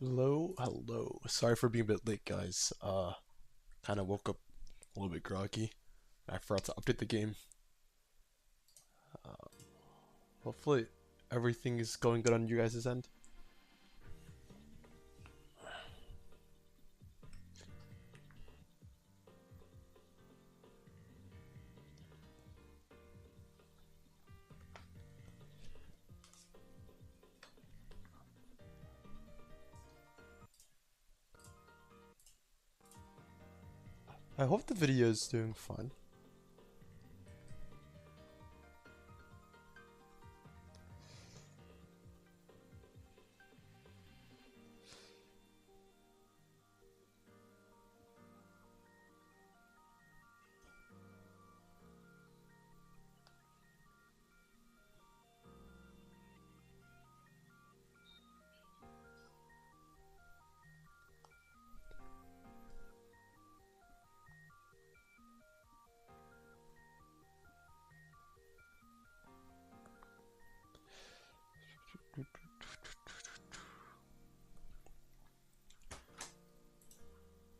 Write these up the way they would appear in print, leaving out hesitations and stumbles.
Hello. Sorry for being a bit late, guys. Kind of woke up a little bit groggy. I forgot to update the game. Uh, Hopefully, everything is going good on you guys' end. I hope the video is doing fine.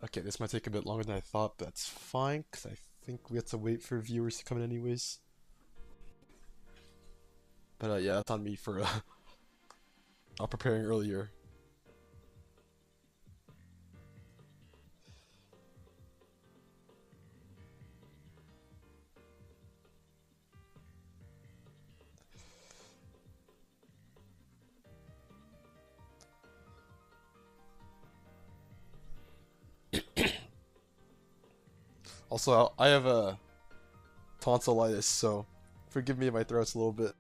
Okay, this might take a bit longer than I thought, but that's fine, because I think we have to wait for viewers to come in anyways. But yeah, that's on me for not preparing earlier. Also, I have a tonsillitis, so forgive me if my throat's a little bit,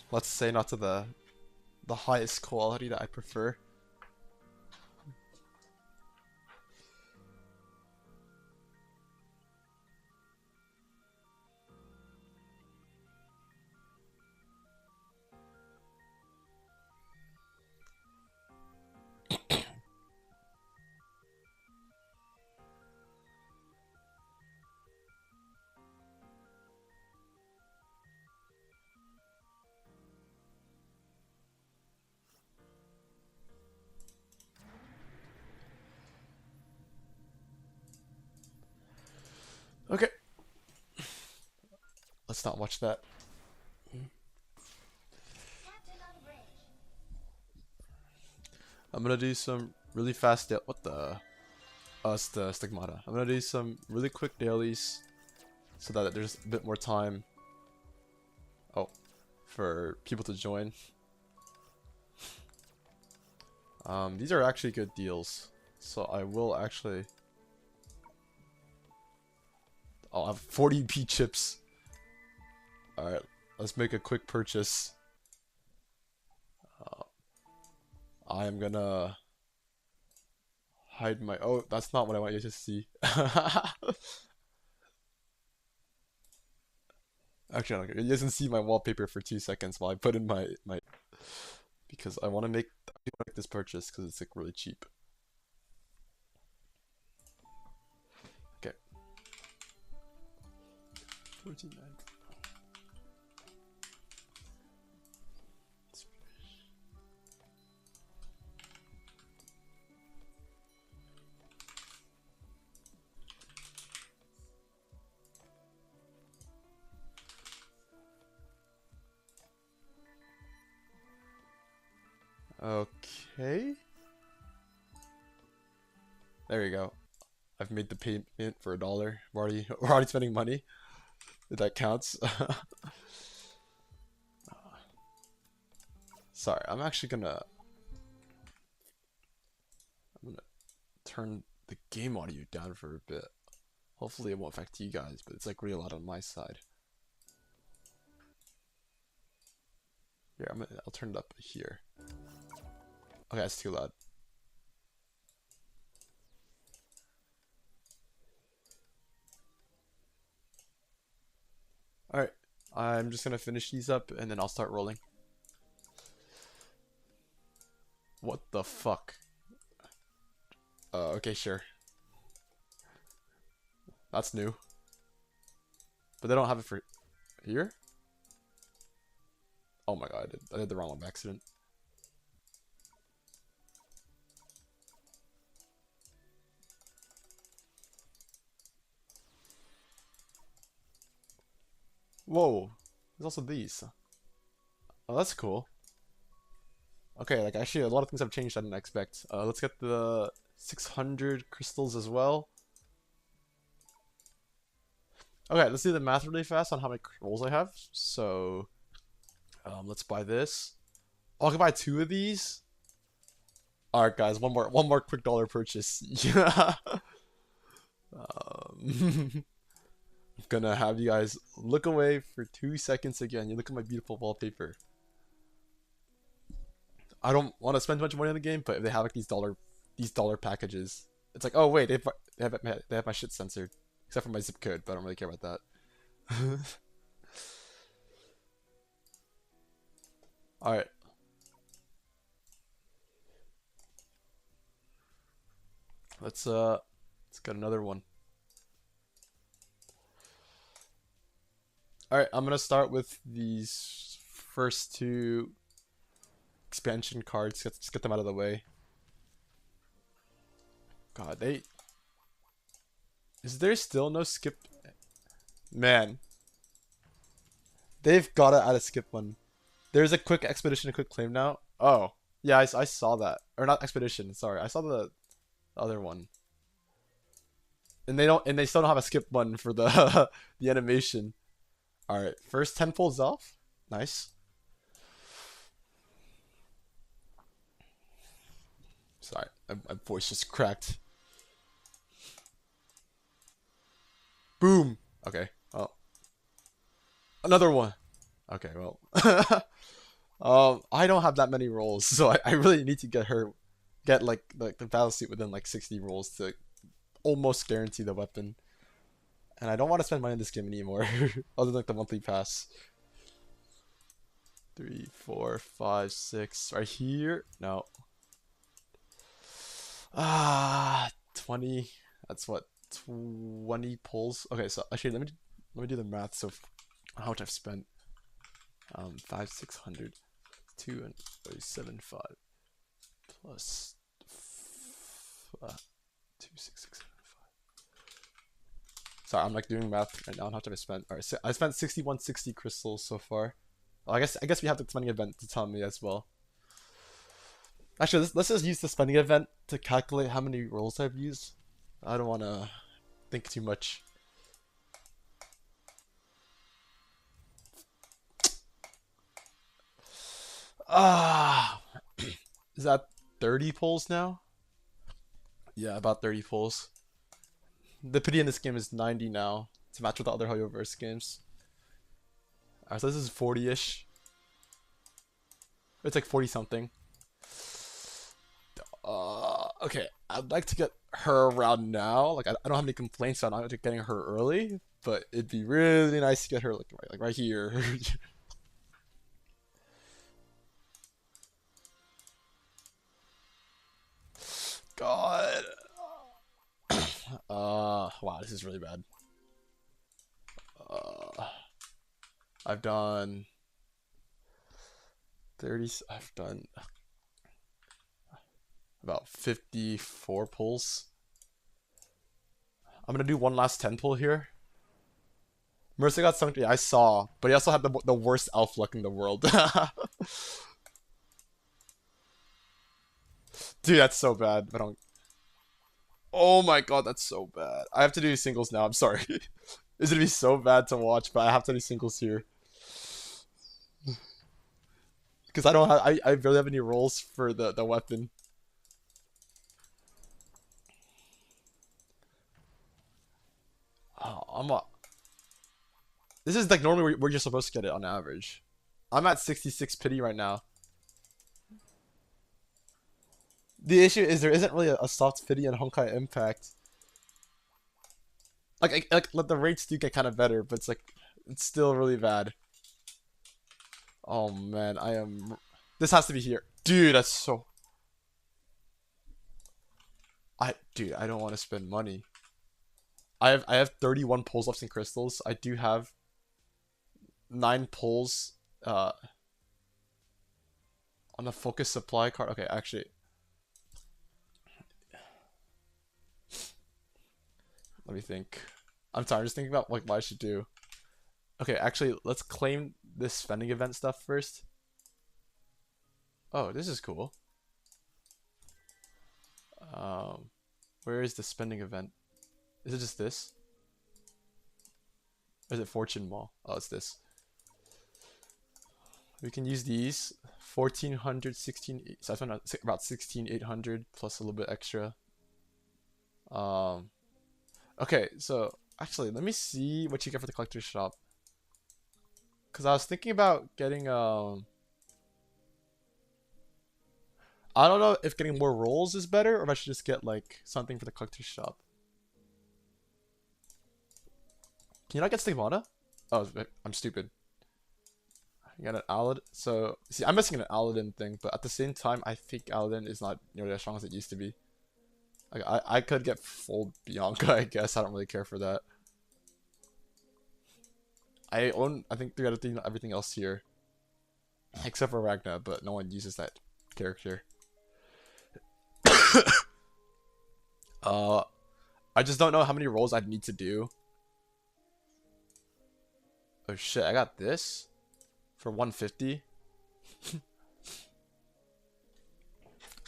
let's say, not to the highest quality that I prefer. Okay, let's not watch that. I'm gonna do some really fast. What the? It's the stigmata. I'm gonna do some really quick dailies so that there's a bit more time. Oh, for people to join. These are actually good deals, so I will actually. I'll have 40p chips. All right, let's make a quick purchase. Uh, I am gonna hide my. Oh, that's not what I want you to see. Actually, no, you guys can see my wallpaper for 2 seconds while I put in my because I want to make this purchase because it's like really cheap. Okay, 49. Okay, there you go. I've made the payment for $1. We're already spending money. If that counts. Sorry, I'm gonna turn the game audio down for a bit. Hopefully it won't affect you guys, but it's like really loud on my side. Here, I'll turn it up here. Okay, that's too loud. Alright, I'm just gonna finish these up and then I'll start rolling. What the fuck? Okay, sure. That's new. But they don't have it for here? Oh my god, I did the wrong one by accident. Whoa. There's also these. Oh, that's cool. Okay, like actually a lot of things have changed I didn't expect. Let's get the 600 crystals as well. Okay, let's do the math really fast on how many rolls I have. So, let's buy this. Oh, I can buy 2 of these. All right, guys, one more quick dollar purchase. Yeah. I'm gonna have you guys look away for 2 seconds again. You look at my beautiful wallpaper. I don't want to spend much money on the game, but if they have like these dollar packages, it's like, oh wait, they have my shit censored, except for my zip code, but I don't really care about that. All right, let's get another one. All right, I'm gonna start with these first 2 expansion cards. Let's get them out of the way. God, is there still no skip? Man, they've got to add a skip one. There's a quick expedition, a quick claim now. Oh, yeah, I saw that. Or not expedition, sorry. I saw the other one. And they still don't have a skip button for the the animation. All right, first 10 pulls off. Nice. Sorry, my voice just cracked. Boom. Okay. Oh, another one. Okay, well. I don't have that many rolls, so I really need to get like the battle suit within like 60 rolls to almost guarantee the weapon. And I don't want to spend money on this game anymore, other than like the monthly pass. 3, 4, 5, 6, right here. No. 20. That's what 20 pulls. Okay, so actually let me do the math. So how much I've spent. 5, 600, 2 and 37.5 plus 2, 6, 6, 7, 5. Sorry, I'm like doing math right now. How much have I spent? All right, so I spent 6160 crystals so far. Well, I guess we have the spending event to tell me as well. Actually, let's just use the spending event to calculate how many rolls I've used. I don't want to think too much. Ah, is that 30 pulls now? Yeah, about 30 pulls. The pity in this game is 90 now to match with the other Hoyoverse games. Alright, so this is 40-ish. It's like 40 something. Okay, I'd like to get her around now. Like, I don't have any complaints on getting her early, but it'd be really nice to get her like right here. God. Wow, this is really bad. I've done 30. I've done about 54 pulls. I'm gonna do one last 10 pull here. Mercy got Songque, I saw, but he also had the worst elf luck in the world. Dude, that's so bad. But I don't. Oh my god, that's so bad. I have to do singles now. I'm sorry. It's gonna be so bad to watch, but I have to do singles here because I don't have. I barely have any rolls for the weapon. Oh, This is like normally where you're supposed to get it on average. I'm at 66 pity right now. The issue is there isn't really a soft pity in Honkai Impact. Like the rates do get kind of better, but it's still really bad. Oh man, I am. This has to be here, dude. That's so. Dude, I don't want to spend money. I have 31 pulls left in crystals. I do have 9 pulls on the focus supply card. Okay, actually, let me think. I'm sorry, I'm just thinking about like what I should do. Okay, actually, let's claim this spending event stuff first. Oh, this is cool. Um, where is the spending event? Is it just this? Or is it Fortune Mall? Oh, it's this. We can use these. 1400, 16, so I found out about 16,800 plus a little bit extra. Um, okay, so actually, let me see what you get for the collector's shop. Because I was thinking about getting, I don't know if getting more rolls is better or if I should just get like something for the collector's shop. Can you not get stigmata? Oh, I'm stupid. You got an Aladdin. So, see, I'm missing an Aladdin thing, but at the same time, I think Aladdin is not nearly as strong as it used to be. Like, I could get full Bianca, I guess. I don't really care for that. I own, I think, 3 out of 3 everything else here. Except for Ragna, but no one uses that character. uh, I just don't know how many rolls I'd need to do. Oh shit, I got this for 150.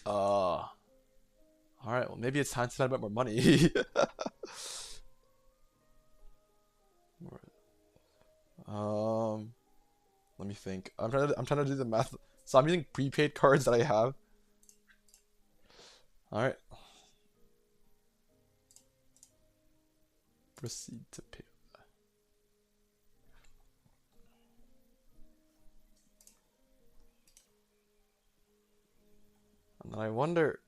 Alright, well maybe it's time to spend a bit more money. Let me think. I'm trying to do the math. So I'm using prepaid cards that I have. Alright. Proceed to pay. And then I wonder.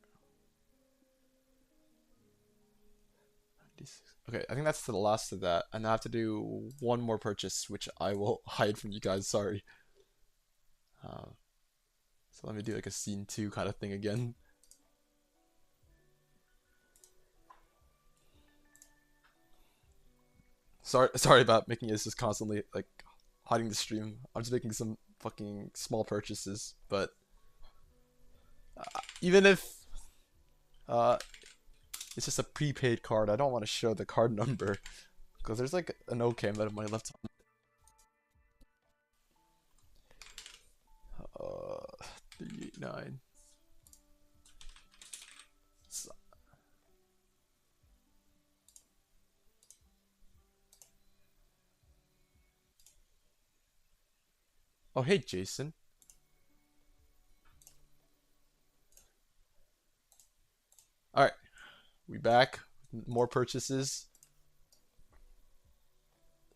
Okay, I think that's the last of that. And I have to do one more purchase, which I will hide from you guys. Sorry. So let me do like a scene 2 kind of thing again. Sorry about making this just constantly like hiding the stream. I'm just making some fucking small purchases, but even if uh it's just a prepaid card, I don't want to show the card number because there's like an okay amount of money left on. 389. Oh hey Jason. All right, we back. More purchases.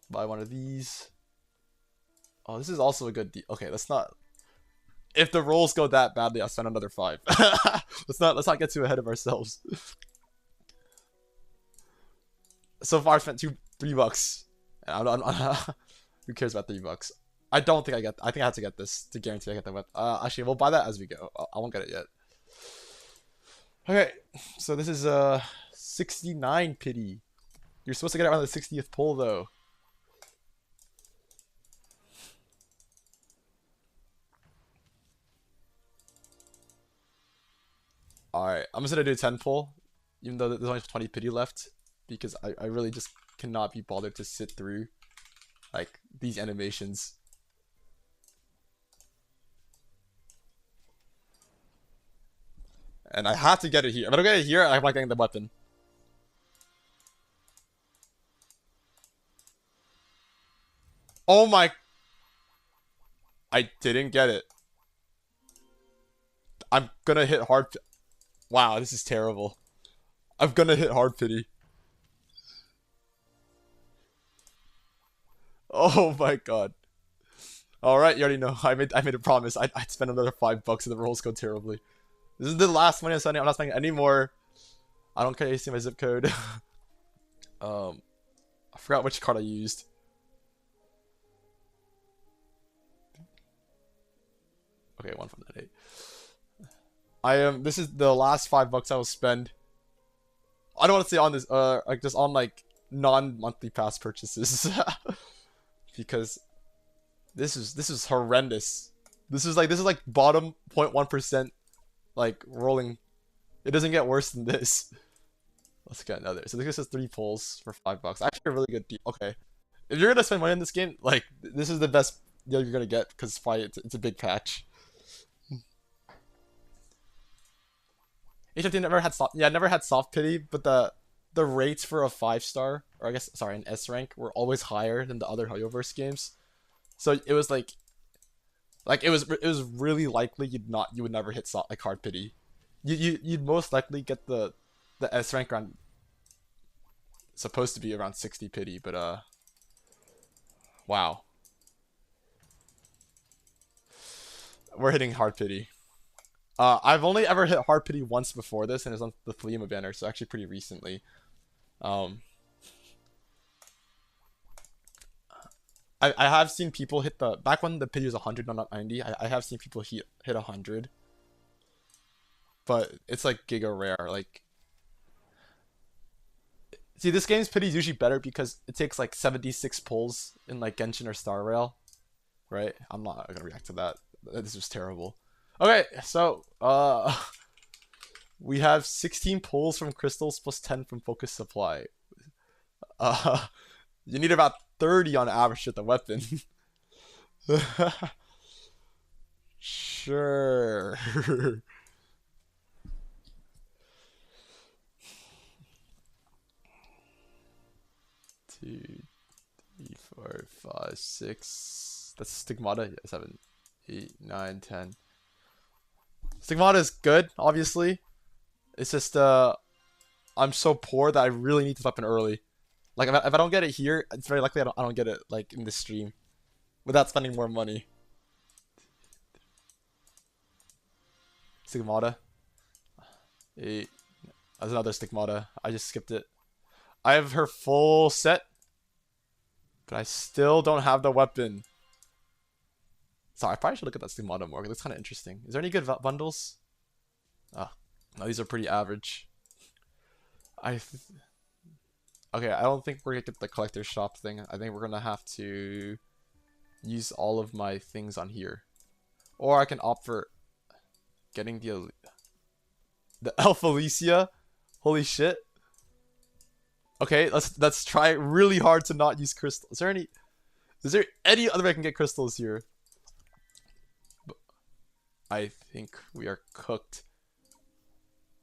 Buy one of these. Oh, this is also a good deal. Okay, let's not. If the rolls go that badly, I'll spend another 5. let's not get too ahead of ourselves. So far, I spent $3. Who cares about $3? I don't think I get. I think I have to get this to guarantee I get the weapon. Actually, we'll buy that as we go. I won't get it yet. Okay, so this is 69 pity. You're supposed to get it around the 60th pull though. Alright, I'm just gonna do 10 pull, even though there's only 20 pity left, because I really just cannot be bothered to sit through like these animations. And I have to get it here. If I don't get it here, I'm not getting the weapon. Oh my... I didn't get it. I'm gonna hit hard... Wow, this is terrible. I'm gonna hit hard pity. Oh my god. Alright, you already know. I made a promise. I'd spend another $5 if the rolls go terribly. This is the last money I'm spending. I'm not spending any more. I don't care if you see my zip code. I forgot which card I used. Okay, 1 from that 8. I am. This is the last $5 I will spend. I don't want to say on this. Like just on like non-monthly pass purchases, because this is horrendous. This is like bottom 0.1% like rolling. It doesn't get worse than this. Let's get another. So this is 3 pulls for $5. Actually, a really good deal. Okay, If you're gonna spend money on this game, like this is the best deal you're gonna get because it's a big patch. H15 never had soft, yeah, never had soft pity, but the rates for a 5-star, or I guess sorry, an S rank, were always higher than the other Hoyoverse games. So it was like it was really likely you would never hit soft, like hard pity. You'd most likely get the S rank around, supposed to be around 60 pity, but wow, we're hitting hard pity. I've only ever hit hard pity once before this, and it was on the Fleema banner, so actually pretty recently. Um, I have seen people hit the back when the pity was 100, not 90. I have seen people hit 100, but it's like giga rare. Like, see, this game's pity is usually better because it takes like 76 pulls in like Genshin or Star Rail, right? I'm not gonna react to that. This was terrible. Okay, so we have 16 pulls from crystals plus 10 from focus supply. Uh, you need about 30 on average with the weapon. Sure. 2, 3, 4, 5, 6. That's Stigmata. 7, 8, 9, 10. Stigmata is good, obviously. It's just I'm so poor that I really need this weapon early. Like if I don't get it here, it's very likely I don't get it like in this stream without spending more money. Stigmata. 8. That's another Stigmata. I just skipped it. I have her full set, but I still don't have the weapon. Sorry, I probably should look at that Stigmata more, because it's kind of interesting. Is there any good bundles? Ah, no, these are pretty average. Okay, I don't think we're gonna get the collector shop thing. I think we're gonna have to use all of my things on here. Or I can opt for getting the Elf Alicia. Holy shit. Okay, let's try really hard to not use crystals. Is there any other way I can get crystals here? I think we are cooked.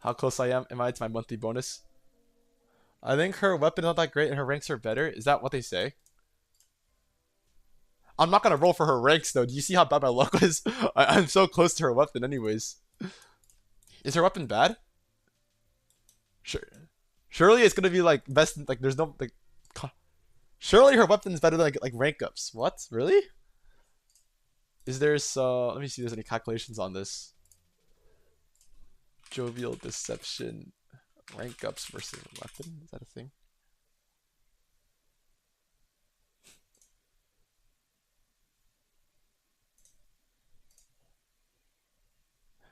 How close am I to my monthly bonus? I think her weapon's not that great and her ranks are better. Is that what they say? I'm not gonna roll for her ranks though. Do you see how bad my luck was? I'm so close to her weapon anyways. Is her weapon bad? Sure. Surely it's gonna be like best, like there's no like surely her weapon's better than like rank ups. What? Really? Is there let me see if there's any calculations on this. Jovial deception rank ups versus weapon. Is that a thing?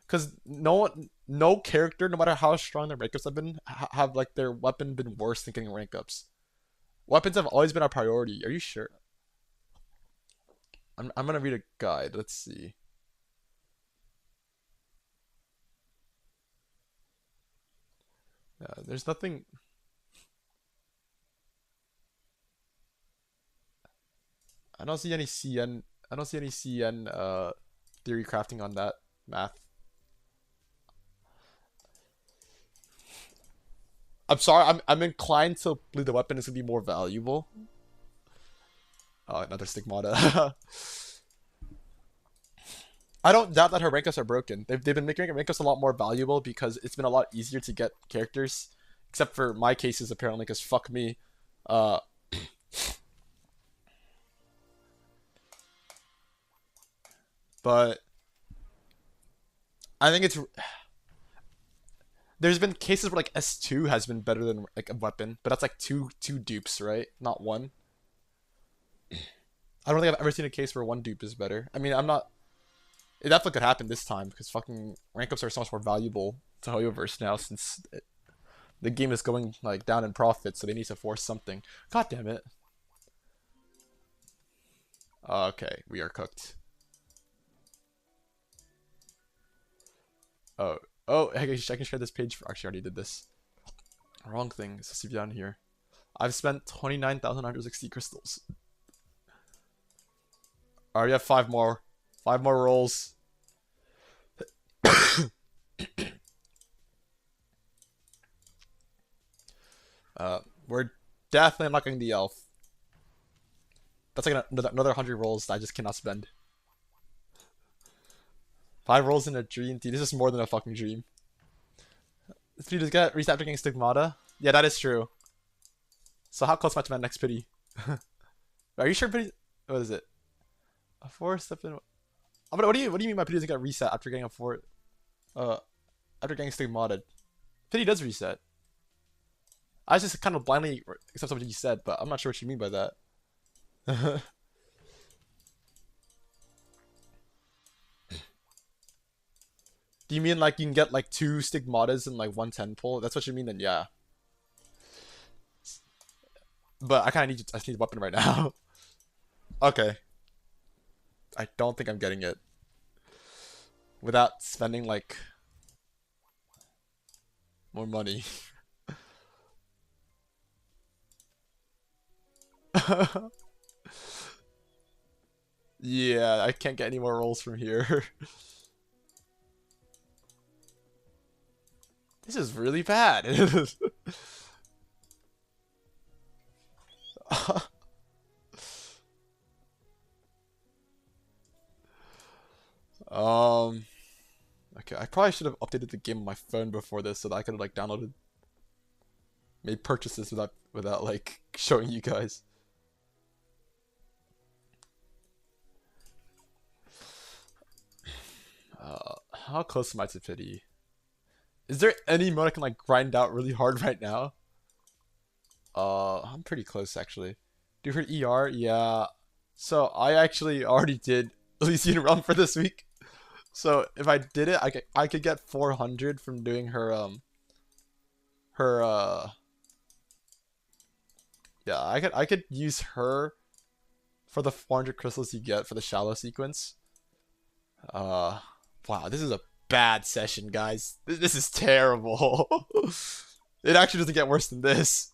Because no character, no matter how strong their rank ups have been, have like their weapon been worse than getting rank ups. Weapons have always been a priority. Are you sure? I'm gonna read a guide. Let's see. Yeah, there's nothing. I don't see any CN. I don't see any CN theory crafting on that math. I'm sorry. I'm inclined to believe the weapon is gonna be more valuable. Oh, another Stigmata. I don't doubt that her rank ups are broken. They've been making rank ups a lot more valuable because it's been a lot easier to get characters. Except for my cases, apparently, because fuck me. Uh, but I think it's. There's been cases where like S2 has been better than like a weapon, but that's like two dupes, right? Not one. I don't think I've ever seen a case where one dupe is better. I mean, I'm not. It definitely could happen this time because fucking rank ups are so much more valuable to Hoyoverse now since the game is going like down in profit, so they need to force something. God damn it. Okay, we are cooked. Oh, oh, I can share this page. Actually, I already did this. Wrong thing. It's supposed to be down here. I've spent 29,960 crystals. I already have 5 more. 5 more rolls. We're definitely unlocking the elf. That's like another 100 rolls that I just cannot spend. 5 rolls in a dream. Dude, this is more than a fucking dream. Speed is get reset after getting stigmata. Yeah, that is true. So how close am I to my next pity? Are you sure pity? What is it? A 4 step in. What do you mean my pity doesn't get reset after getting a 4? Uh, after getting stigmata? Pity does reset. I just kind of blindly accept what you said, but I'm not sure what you mean by that. Do you mean like you can get like 2 stigmatas in like 110 pull? That's what you mean, then yeah. But I kind of need I need a weapon right now. Okay. I don't think I'm getting it without spending like more money. Yeah, I can't get any more rolls from here. This is really bad. um. Okay, I probably should have updated the game on my phone before this so that I could have like downloaded, made purchases without like showing you guys. How close am I to pity? Is there any mode I can like grind out really hard right now? I'm pretty close actually. Do you heard ER? Yeah. So I actually already did Elysian Realm for this week. So if I did it, I could get 400 from doing her yeah, I could use her for the 400 crystals you get for the shallow sequence. Wow, this is a bad session, guys. This is terrible. It actually doesn't get worse than this.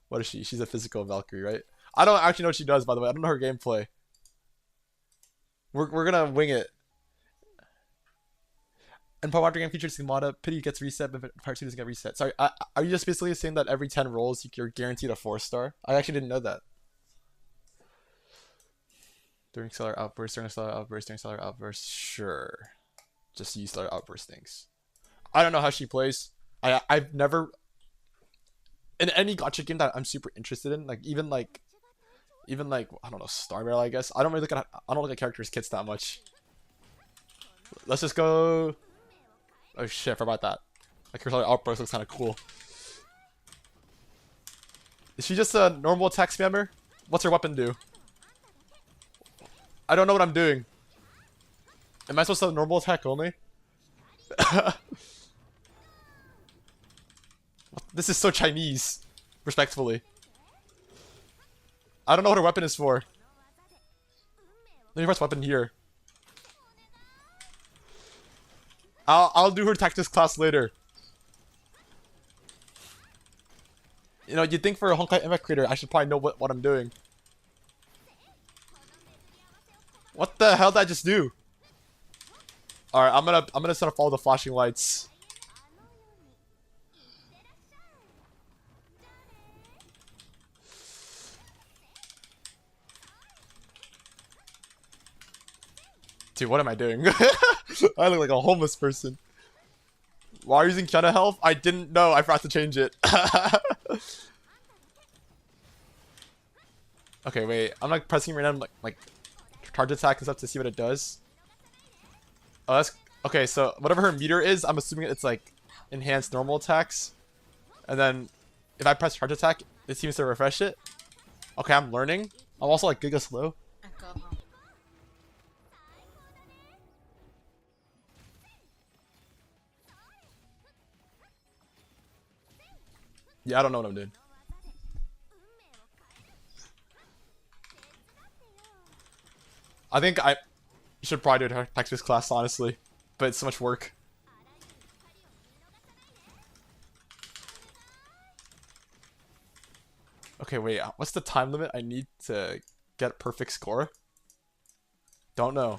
What is she? She's a physical Valkyrie, right? I don't actually know what she does, by the way. I don't know her gameplay. We're gonna wing it. And Power After Game featured Stigmata. Pity gets reset, but Part 2 doesn't get reset. Sorry, are you just basically saying that every 10 rolls you're guaranteed a 4-star? I actually didn't know that. During Stellar Outburst, during Stellar Outburst, during Stellar Outburst. Sure. Just use Stellar Outburst things. I don't know how she plays. I've never in any gacha game that I'm super interested in, like even like I don't know, Star Rail, I guess. I don't look at characters' kits that much. Let's just go. Oh shit, I forgot that. Like her outburst looks kind of cool. Is she just a normal attack spammer? What's her weapon do? I don't know what I'm doing. Am I supposed to have normal attack only? This is so Chinese. Respectfully. I don't know what her weapon is for. Let me press weapon here. I'll do her tactics class later. You know, you'd think for a Honkai MF creator, I should probably know what I'm doing. What the hell did I just do? Alright, I'm gonna sort of follow the flashing lights. Dude, what am I doing? I look like a homeless person. While using Kiana health? I didn't know. I forgot to change it. Okay, wait. I'm like pressing random like charge attack and stuff to see what it does. Oh, that's okay. So whatever her meter is, I'm assuming it's like enhanced normal attacks. And then if I press charge attack, it seems to refresh it. Okay, I'm learning. I'm also like giga slow. Yeah, I don't know what I'm doing. I think I should probably do a tactics class, honestly. But it's so much work. Okay, wait. What's the time limit I need to get a perfect score? Don't know.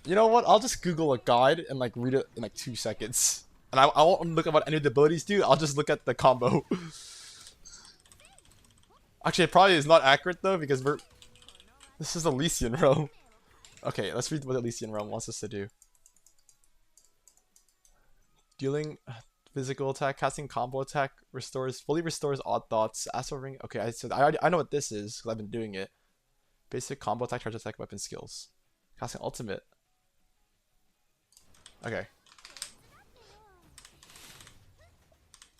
You know what? I'll just Google a guide and like read it in like 2 seconds. And I won't look at what any of the abilities do. I'll just look at the combo. Actually, it probably is not accurate though because this is Elysian Realm. Okay, let's read what Elysian Realm wants us to do. Dealing physical attack, casting combo attack, fully restores odd thoughts, astral ring. Okay, I know what this is because I've been doing it. Basic combo attack, charge attack, weapon skills. Casting ultimate. Okay.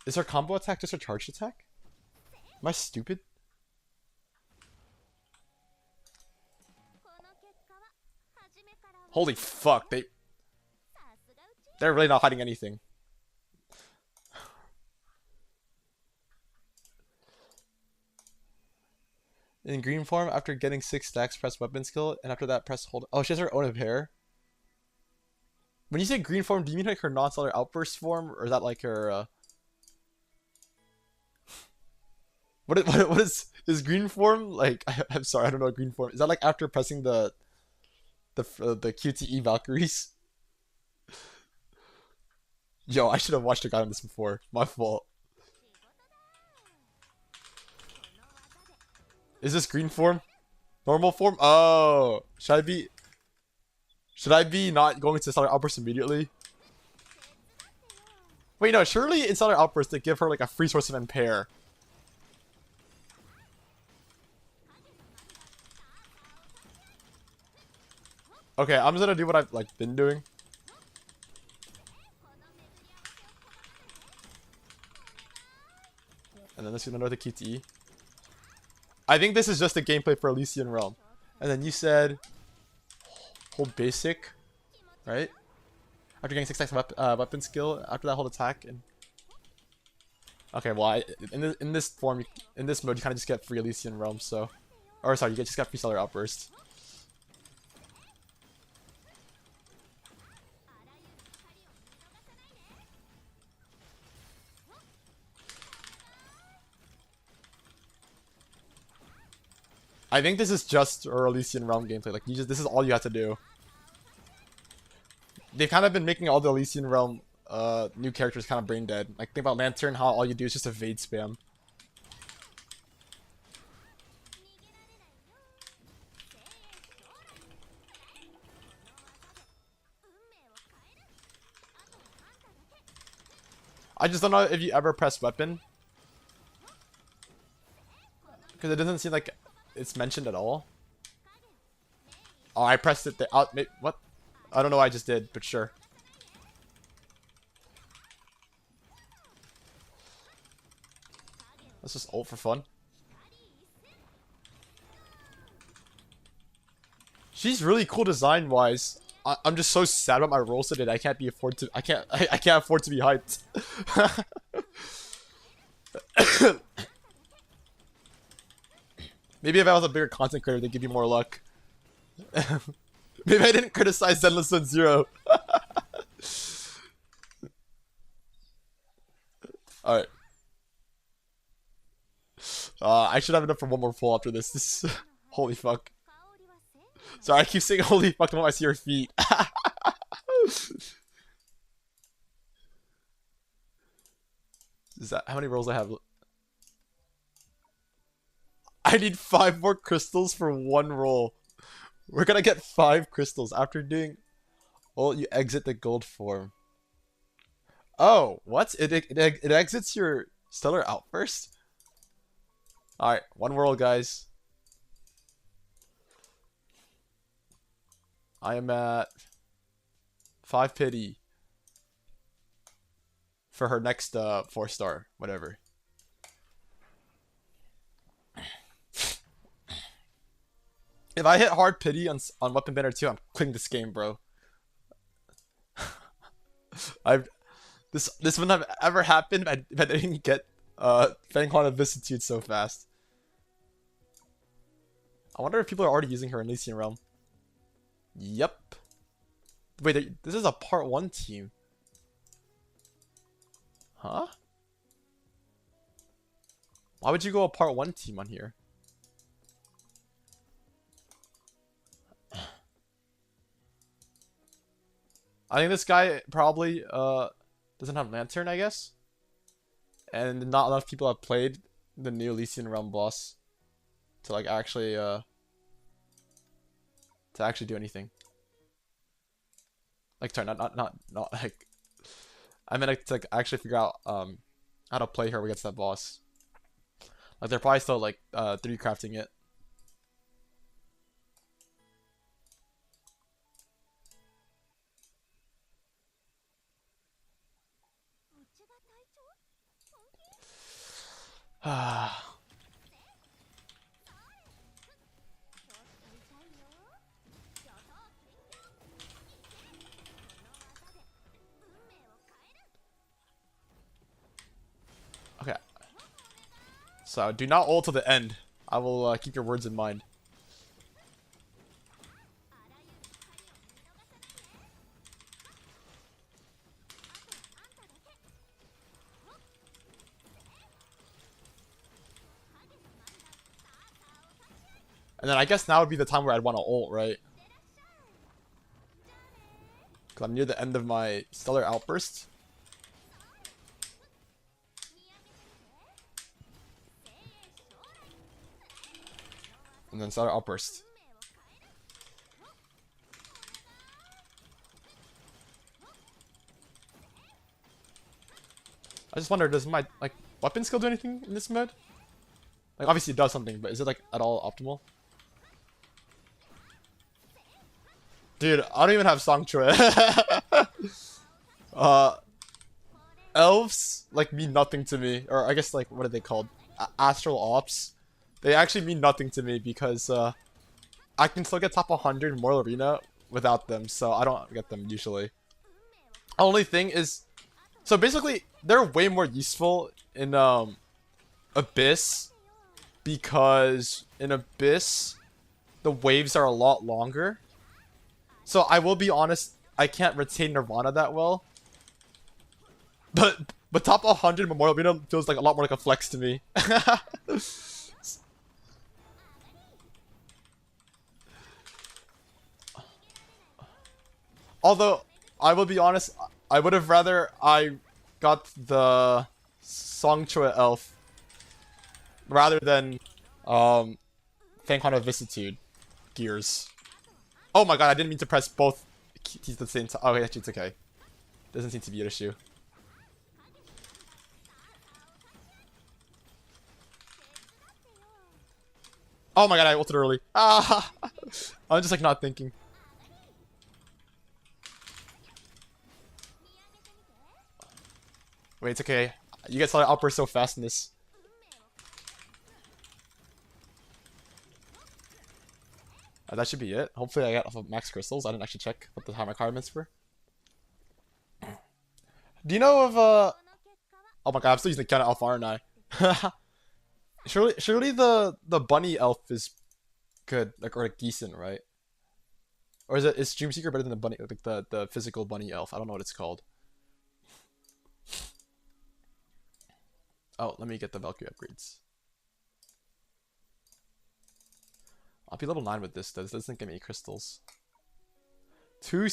Is her combo attack just a charge attack? Am I stupid? Holy fuck, they're really not hiding anything. In green form, after getting 6 stacks, press weapon skill, and after that, press hold. Oh, she has her own pair. When you say green form, do you mean like her non-stellar outburst form, or is that like her? What is green form like? I'm sorry, I don't know what green form is. That like after pressing the QTE Valkyries? Yo, I should have watched a guy on this before. My fault. Is this green form? Normal form? Oh, should I be not going to Stellar Outburst immediately? Wait, no, surely in Stellar Outburst they give her like a free source of impair. Okay, I'm just gonna do what I've like been doing. And then let's do another QTE. I think this is just a gameplay for Elysian Realm. And then you said hold basic, right? After getting 6 stacks weapon skill, after that hold attack and okay, well in this form, in this mode you kind of just get free Elysian Realm, so or sorry, just got free Stellar Outburst. I think this is just a Elysian Realm gameplay. Like this is all you have to do. They've kind of been making all the Elysian Realm new characters kind of brain dead. Like think about Lantern, how all you do is just evade spam. I just don't know if you ever press weapon. Because it doesn't seem like it's mentioned at all. Oh, I pressed it there. What? I don't know what I just did, but sure. Let's just ult for fun. She's really cool design-wise. I'm just so sad about my rolls today. I can't afford to be hyped. Maybe if I was a bigger content creator, they'd give you more luck. Maybe I didn't criticize Zenless Zone Zero. Alright. I should have enough for one more pull after this. Holy fuck. Sorry, I keep saying holy fuck when I see her feet. Is that how many rolls I have? I need 5 more crystals for 1 roll. We're gonna get 5 crystals after doing. Well, you exit the gold form. Oh, what? It exits your stellar outburst. All right, 1 roll, guys. I am at 5 pity for her next 4-star, whatever. If I hit hard pity on Weapon Banner 2, I'm quitting this game, bro. This wouldn't have ever happened if I didn't get Fanghuan of Vicissitude so fast. I wonder if people are already using her in Elysian Realm. Yep. Wait, this is a part 1 team. Huh? Why would you go a part 1 team on here? I think this guy probably doesn't have Lantern, I guess. And not enough people have played the new Elysian Realm boss to like actually do anything. Like sorry, not like I meant like, to like, actually figure out how to play her against that boss. Like they're probably still like 3D crafting it. Okay. So do not ult to the end. I will keep your words in mind. And then I guess now would be the time where I'd want to ult, right? Because I'm near the end of my Stellar Outburst. And then Stellar Outburst. I just wonder, does my like weapon skill do anything in this mode? Like obviously it does something, but is it like at all optimal? Dude, I don't even have Songque. Elves like mean nothing to me, or I guess like what are they called? Astral Ops. They actually mean nothing to me because I can still get top 100 in Mortal Arena without them, so I don't get them usually. Only thing is, so basically they're way more useful in Abyss because in Abyss the waves are a lot longer. So I will be honest, I can't retain Nirvana that well. But top 100 Memorial Arena feels like a lot more like a flex to me. Although I will be honest, I would have rather I got the Songque elf rather than Fanghan of Vicissitude gears. Oh my god, I didn't mean to press both keys at the same time. Oh, actually, it's okay. Doesn't seem to be an issue. Oh my god, I ulted early. Ah! I'm just like not thinking. Wait, it's okay. You get started outburst so fast in this. That should be it. Hopefully I got off of max crystals. I didn't actually check what the time requirements were. Do you know of oh my god, I'm still using the counter elf, aren't I? surely the bunny elf is good, like or like decent, right? Or is Dreamseeker better than the bunny, like the physical bunny elf? I don't know what it's called. Oh, let me get the Valkyrie upgrades. I'll be level 9 with this though. This doesn't give me crystals.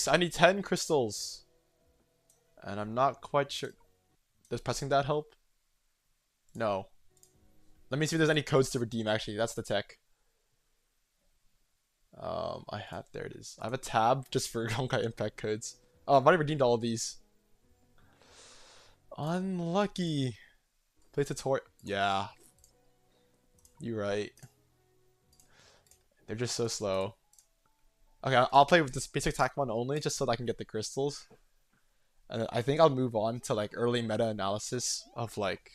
I need 10 crystals. And I'm not quite sure. Does pressing that help? No. Let me see if there's any codes to redeem actually. That's the tech. There it is. I have a tab just for Honkai Impact codes. Oh, I've already redeemed all of these. Unlucky. Play tutorial. Yeah. You're right. They're just so slow. Okay, I'll play with this basic attack one only just so that I can get the crystals. And I think I'll move on to like early meta analysis of like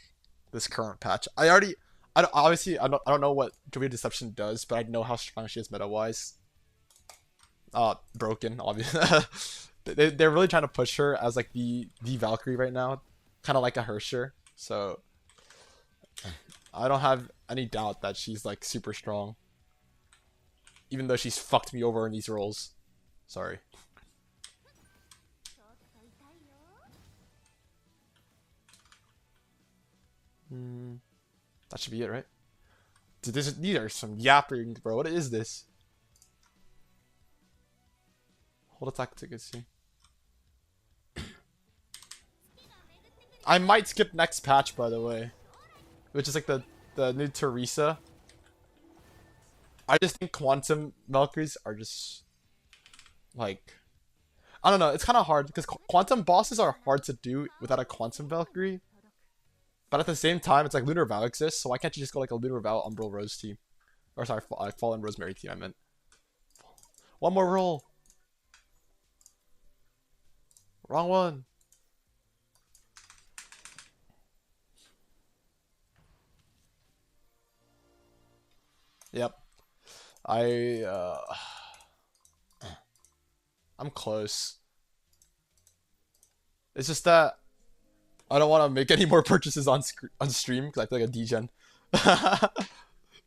this current patch. Obviously I don't know what Jovial Deception does, but I know how strong she is meta wise. Broken, obviously. They're really trying to push her as like the Valkyrie right now, kind of like a Hersher. So I don't have any doubt that she's like super strong, even though she's fucked me over in these roles. Sorry. That should be it, right? Dude, these are some yapping, bro. What is this? Hold attack tickets here. I might skip next patch, by the way, which is like the new Teresa. I just think quantum Valkyries are just like I don't know. It's kind of hard because quantum bosses are hard to do without a quantum Valkyrie. But at the same time, it's like Lunar Vow exists, so why can't you just go like a Lunar Vow Umbral Rose team? Or sorry, Fallen Rosemary team. I meant. One more roll. Wrong one. Yep. I I'm close. It's just that I don't want to make any more purchases on stream because I feel like a degen.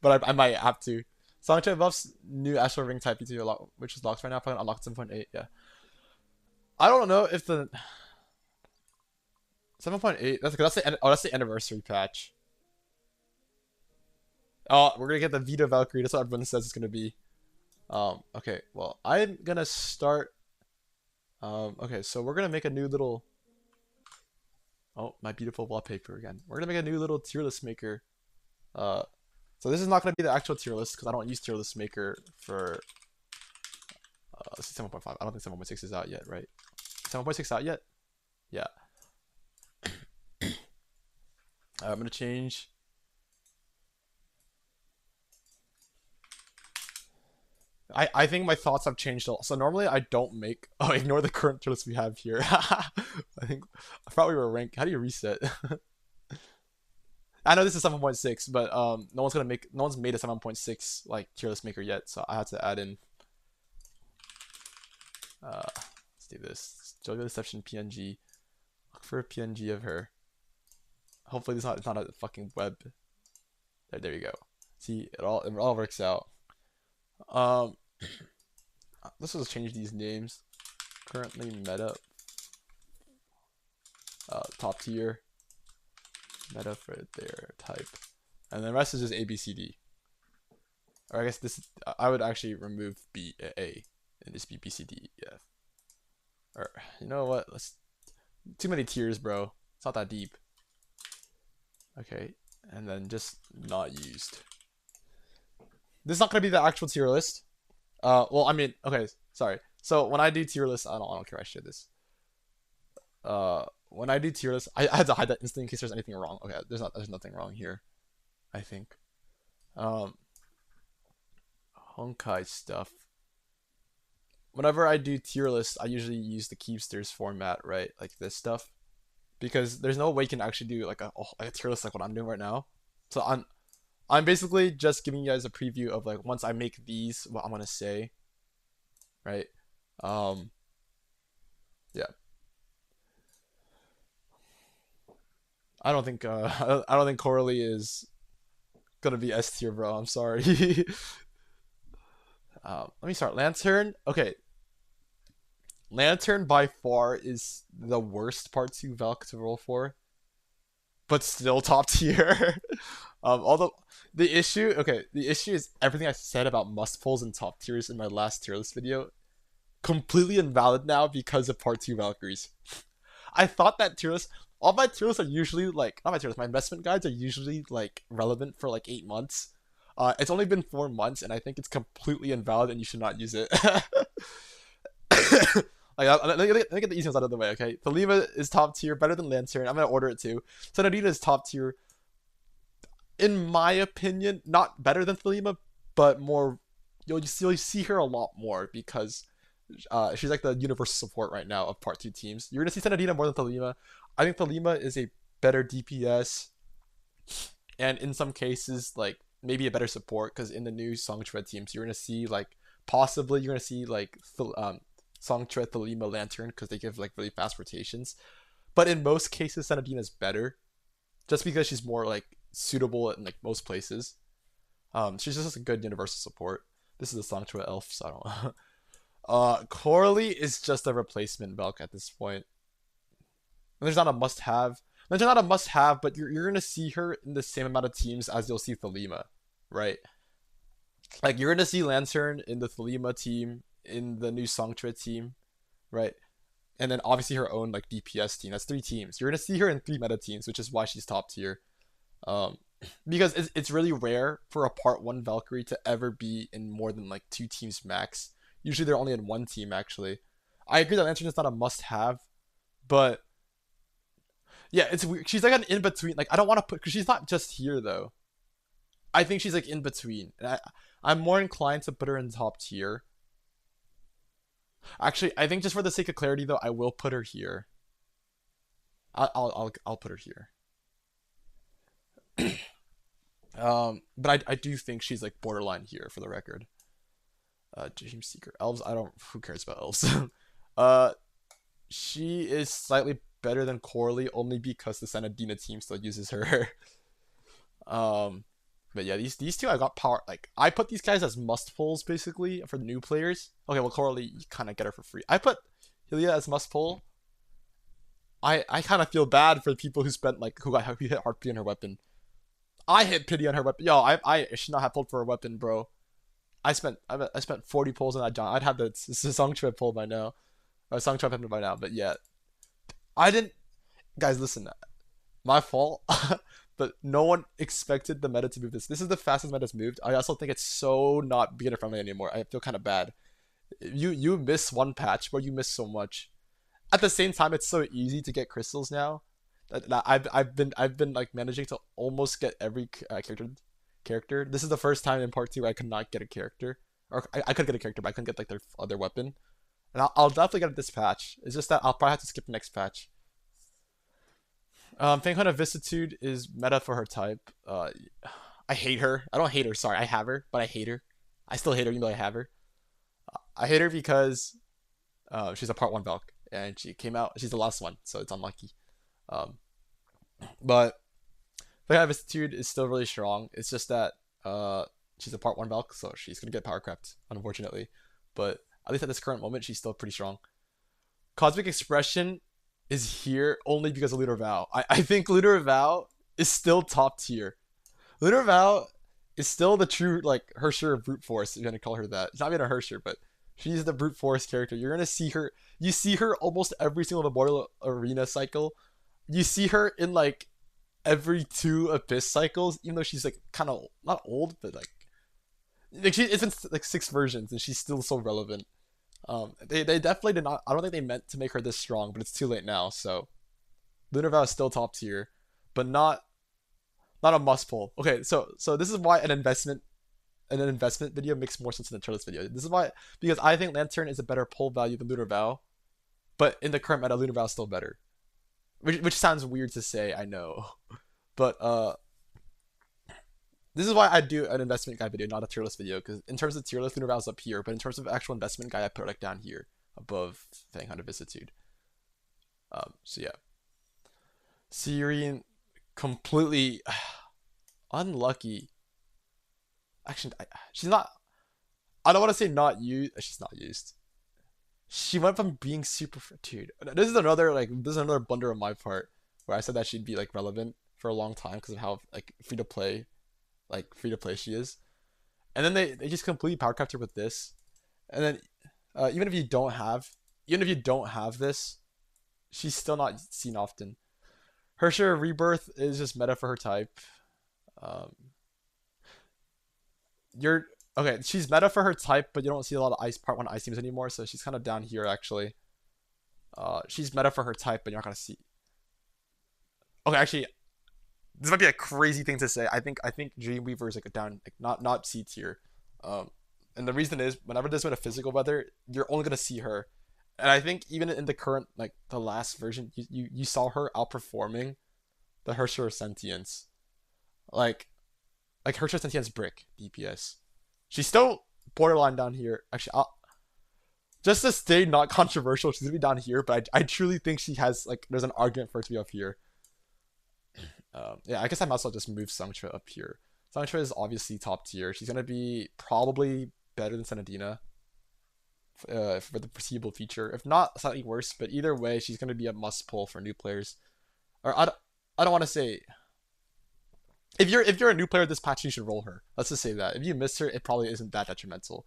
But I might have to. Songque buffs new Astral Ring type PT which is locked right now. Probably unlocked 7.8. Yeah. I don't know if the 7.8. That's the anniversary patch. Oh, we're gonna get the Vita Valkyrie. That's what everyone says it's gonna be. Okay. Well, I'm gonna start. Okay. So we're gonna make a new little. Oh, my beautiful wallpaper again. We're gonna make a new little tier list maker. So this is not gonna be the actual tier list because I don't use tier list maker for. Let's see 7.5. I don't think 7.6 is out yet, right? 7.6 out yet? Yeah. I'm gonna change. I think my thoughts have changed a lot. So normally I don't make. Oh, ignore the current tier list we have here. I thought we were ranked. How do you reset? I know this is 7.6, but no one's made a 7.6 like tier list maker yet, so I had to add in. Let's do this. Jovial Deception PNG. Look for a PNG of her. Hopefully it's not a fucking web. There you go. See, it all works out. Let's just change these names. Currently meta. Top tier. Meta for their type. And the rest is just ABCD. Or I guess I would actually remove A and just be BCD. Yeah. Or you know what? Too many tiers, bro. It's not that deep. Okay, and then just not used. This is not gonna be the actual tier list. Well, I mean, okay, sorry. So when I do tier list, I don't care. I share this. When I do tier list, I had to hide that instantly in case there's anything wrong. Okay, there's nothing wrong here. I think. Honkai stuff. Whenever I do tier list, I usually use the Keepsters format, right? Like this stuff. Because there's no way you can actually do like a tier list like what I'm doing right now. So I'm basically just giving you guys a preview of like once I make these, what I'm gonna say. Right? Yeah. I don't think I don't think Coralie is gonna be S tier, bro. I'm sorry. Let me start. Lantern. Okay. Lantern by far is the worst part 2 Valk to roll for, but still top tier. Although the issue is everything I said about must pulls and top tiers in my last tier list video completely invalid now because of part 2 Valkyries. I thought that tier list, all my tier lists are usually like not my tier list, my investment guides are usually like relevant for like 8 months. It's only been 4 months, and I think it's completely invalid, and you should not use it. Like, let me get the easy ones out of the way, okay? Thelema is top tier, better than Lantern. I'm gonna order it too. Senadina is top tier. In my opinion, not better than Thelema, but more. You'll see her a lot more because she's like the universal support right now of part 2 teams. You're gonna see Senadina more than Thelema. I think Thelema is a better DPS, and in some cases, like maybe a better support because in the new Songque teams, you're gonna see like possibly you're gonna see like Songque, Thelema, Lantern because they give like really fast rotations. But in most cases, Senadina is better, just because she's more like suitable in like most places. She's just a good universal support. This is a Songque elf, so I don't. Coralie is just a replacement Belk at this point. There's not a must-have. There's not a must-have, but you're gonna see her in the same amount of teams as you'll see Thelema, right? Like you're gonna see Lantern in the Thelema team, in the new Songque team, right? and then obviously her own like DPS team. That's 3 teams. You're gonna see her in 3 meta teams, which is why she's top tier. Um, because it's really rare for a part 1 Valkyrie to ever be in more than like 2 teams max. Usually they're only in 1 team actually. I agree that Lantern is not a must have, but yeah, it's weird. She's like an in between. Like I don't want to put because she's not just here though. I think she's like in between, and I'm more inclined to put her in top tier. Actually, I think just for the sake of clarity though, I will put her here. I'll put her here. But I do think she's like borderline here for the record. Dream Seeker elves. I don't. Who cares about elves? uh, she is slightly better than Coralie only because the Sanadina team still uses her. um, but yeah, these two I got power. Like I put these guys as must pulls basically for the new players. Okay, well Coralie you kind of get her for free. I put Hylia as must pull. I kind of feel bad for the people who spent like who hit heartbeat on her weapon. I hit pity on her weapon. Yo, I should not have pulled for her weapon, bro. I spent 40 pulls on that John. I'd have the Songque pull by now. Songque by now, but yeah. I didn't guys listen. My fault. But no one expected the meta to move this. This is the fastest meta's moved. I also think it's so not beginner friendly anymore. I feel kind of bad. You miss one patch, but you miss so much. At the same time, it's so easy to get crystals now. That I've been like managing to almost get every character. This is the first time in part 2 where I could not get a character, or I could get a character, but I couldn't get like their other weapon. And I'll definitely get it this patch. It's just that I'll probably have to skip the next patch. Fang of Vicissitude is meta for her type. I hate her. I don't hate her. Sorry, I have her, but I hate her. I still hate her even though I have her. I hate her because she's a part 1 Valk, and she came out. She's the last one, so it's unlucky. Um, but Fang Vicissitude is still really strong. It's just that she's a part 1 Valk, so she's gonna get power crept, unfortunately. But at least at this current moment, she's still pretty strong. Cosmic Expression is here only because of Lunar Vow. I think Lunar Vow is still top tier. Lunar Vow is still the true like Hersher of brute force, if you're gonna call her that. It's not even a Hersher, but she's the brute force character. You're gonna see her. You see her almost every single Memorial Arena cycle. You see her in like every 2 Abyss cycles, even though she's like kind of not old, but like it's been like 6 versions and she's still so relevant. They definitely did not. I don't think they meant to make her this strong, but it's too late now. So Lunar Vow is still top tier, but not a must pull. Okay, so this is why an investment video makes more sense than a Turles video. This is why, because I think Lantern is a better pull value than Lunar Vow, but in the current meta, Lunar Vow is still better. Which sounds weird to say, I know, but this is why I do an investment guy video, not a tier list video, because in terms of tier list, Lunar Vow is up here, but in terms of actual investment guy, I put it like down here above Fang Hunter Vicissitude. So yeah, Syrian completely unlucky. Actually, she's not. I don't want to say not used. She's not used. She went from being super. Dude, this is another blunder on my part where I said that she'd be like relevant for a long time because of how like free to play she is, and then they just completely power crept her with this, and then even if you don't have this, she's still not seen often. Hersher Rebirth is just meta for her type. You're okay. She's meta for her type, but you don't see a lot of part 1 ice teams anymore, so she's kind of down here actually. She's meta for her type, but you're not gonna see. Okay, actually, this might be a crazy thing to say. I think Dreamweaver is like a down, like not C tier. And the reason is whenever there's been a physical weather, you're only gonna see her. And I think even in the current like the last version, you saw her outperforming the Hersher Sentience. Like Hersher Sentience brick DPS. She's still borderline down here. Actually, just to stay not controversial, she's gonna be down here, but I truly think she has like there's an argument for her to be up here. Yeah, I guess I might as well just move Songque up here. Songque is obviously top tier. She's gonna be probably better than Sanadina for the foreseeable future. If not, slightly worse. But either way, she's gonna be a must pull for new players. Or I don't want to say. If you're a new player this patch, you should roll her. Let's just say that. If you miss her, it probably isn't that detrimental.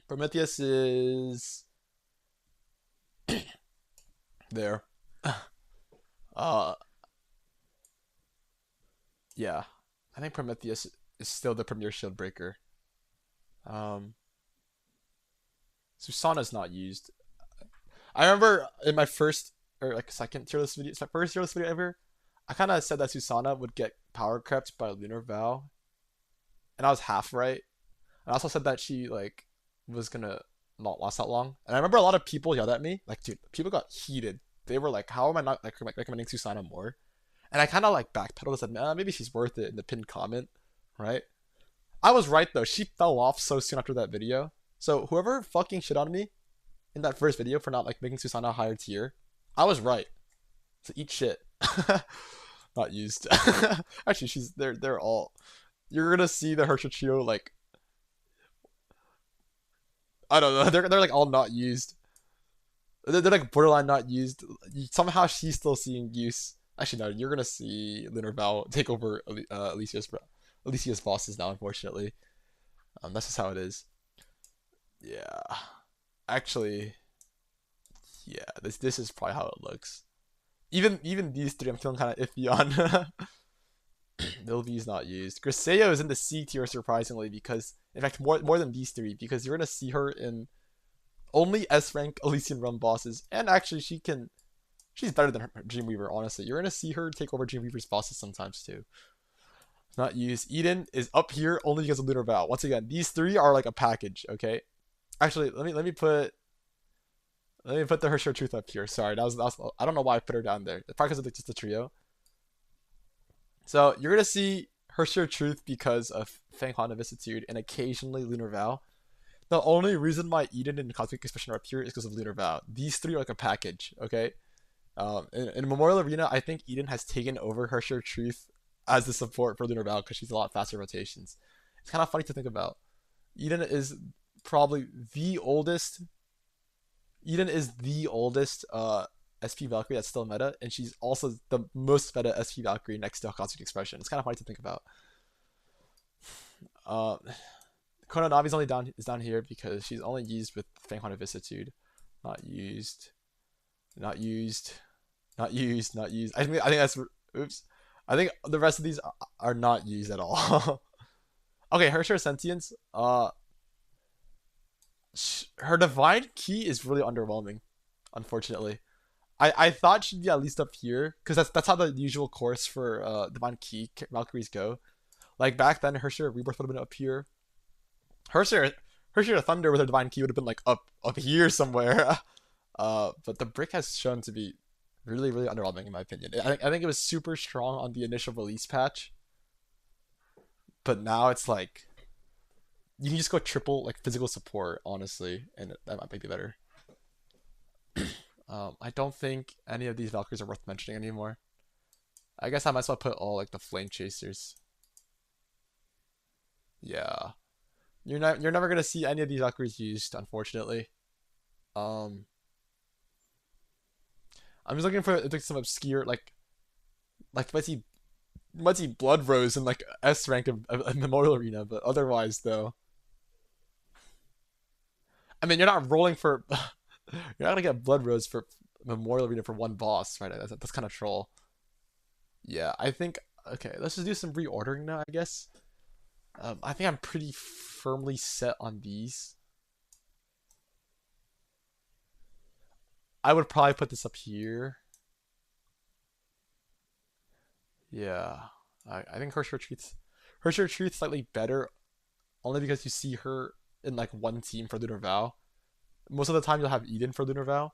Prometheus is There. Uh, yeah. I think Prometheus is still the premier shield breaker. Um, Susana's not used. I remember in my first or like second tier list video, it's my first tier list video ever. I kind of said that Susana would get power crept by Lunar Vow, and I was half right. And I also said that she like was gonna not last that long. And I remember a lot of people yelled at me, like, dude, people got heated. They were like, "How am I not like recommending Susana more?" And I kind of like backpedaled and said, "Man, maybe she's worth it." In the pinned comment, right? I was right though. She fell off so soon after that video. So whoever fucking shit on me in that first video for not like making Susana a higher tier, I was right. So eat shit. Not used. Actually, they're all. You're gonna see the Hershey trio like I don't know. They're like all not used. They're like borderline not used. Somehow she's still seeing use. Actually, no. You're gonna see Lunar Val take over Alicia's bosses now. Unfortunately, that's just how it is. Yeah. Actually, yeah. This is probably how it looks. Even these three, I'm feeling kind of iffy on. Milvy's not used. Griseo is in the C tier surprisingly because, in fact, more than these three because you're gonna see her in only S rank Elysian Realm bosses, and actually she's better than her Dreamweaver. Honestly, you're gonna see her take over Dreamweaver's bosses sometimes too. Not used. Eden is up here only because of Lunar Vow. Once again, these three are like a package. Okay. Actually, let me put the Hershey Truth up here. Sorry, that was I don't know why I put her down there. Probably because of just the trio. So you're gonna see Hershey Truth because of Fang Han Vicissitude and occasionally Lunar Vow. The only reason why Eden and Cosmic Expression are up here is because of Lunar Vow. These three are like a package, okay? In Memorial Arena, I think Eden has taken over Hershey Truth as the support for Lunar Vow because she's a lot faster rotations. It's kind of funny to think about. Eden is probably the oldest. Eden is the oldest SP Valkyrie that's still meta, and she's also the most meta SP Valkyrie next to Cosmic Expression. It's kind of funny to think about. Uh, Konanavi's only down here because she's only used with Fang Han Vicissitude. Not used. Not used. Not used. Not used. I think that's oops. I think the rest of these are not used at all. Okay, Hershey Sentience. Her Divine Key is really underwhelming, unfortunately. I thought she'd be at least up here because that's how the usual course for Divine Key Valkyries go. Like back then, Hershey Rebirth would have been up here. Hershey Thunder with a Divine Key would have been like up here somewhere. But the brick has shown to be really really underwhelming in my opinion. I think it was super strong on the initial release patch, but now it's like you can just go triple like physical support honestly, and that might be better. I don't think any of these Valkyries are worth mentioning anymore. I guess I might as well put all like the Flame Chasers. Yeah, you're never gonna see any of these Valkyries used, unfortunately. Um, I'm just looking for like some obscure like might see Blood Rose in like S rank of Memorial Arena, but otherwise though, I mean you're not rolling for you're not gonna get Blood Rose for Memorial Arena for one boss, right? That's kind of troll. Yeah, I think okay. Let's just do some reordering now, I guess. I think I'm pretty firmly set on these. I would probably put this up here. Yeah, I think Hershey Retreat's slightly better, only because you see her in like one team for Lunar Vow. Most of the time you'll have Eden for Lunar Vow.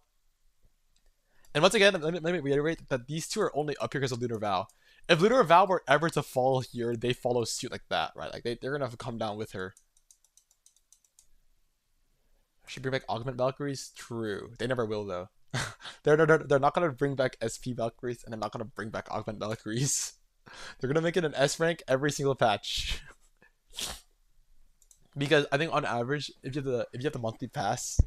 And once again, let me reiterate that these two are only up here because of Lunar Vow. If Lunar Vow were ever to fall here, they follow suit like that, right? Like they're gonna have to come down with her. Should bring back Augment Valkyries? True. They never will though. They're not gonna bring back SP Valkyries, and they're not gonna bring back Augment Valkyries. They're gonna make it an S rank every single patch. Because I think on average, if you have the monthly pass,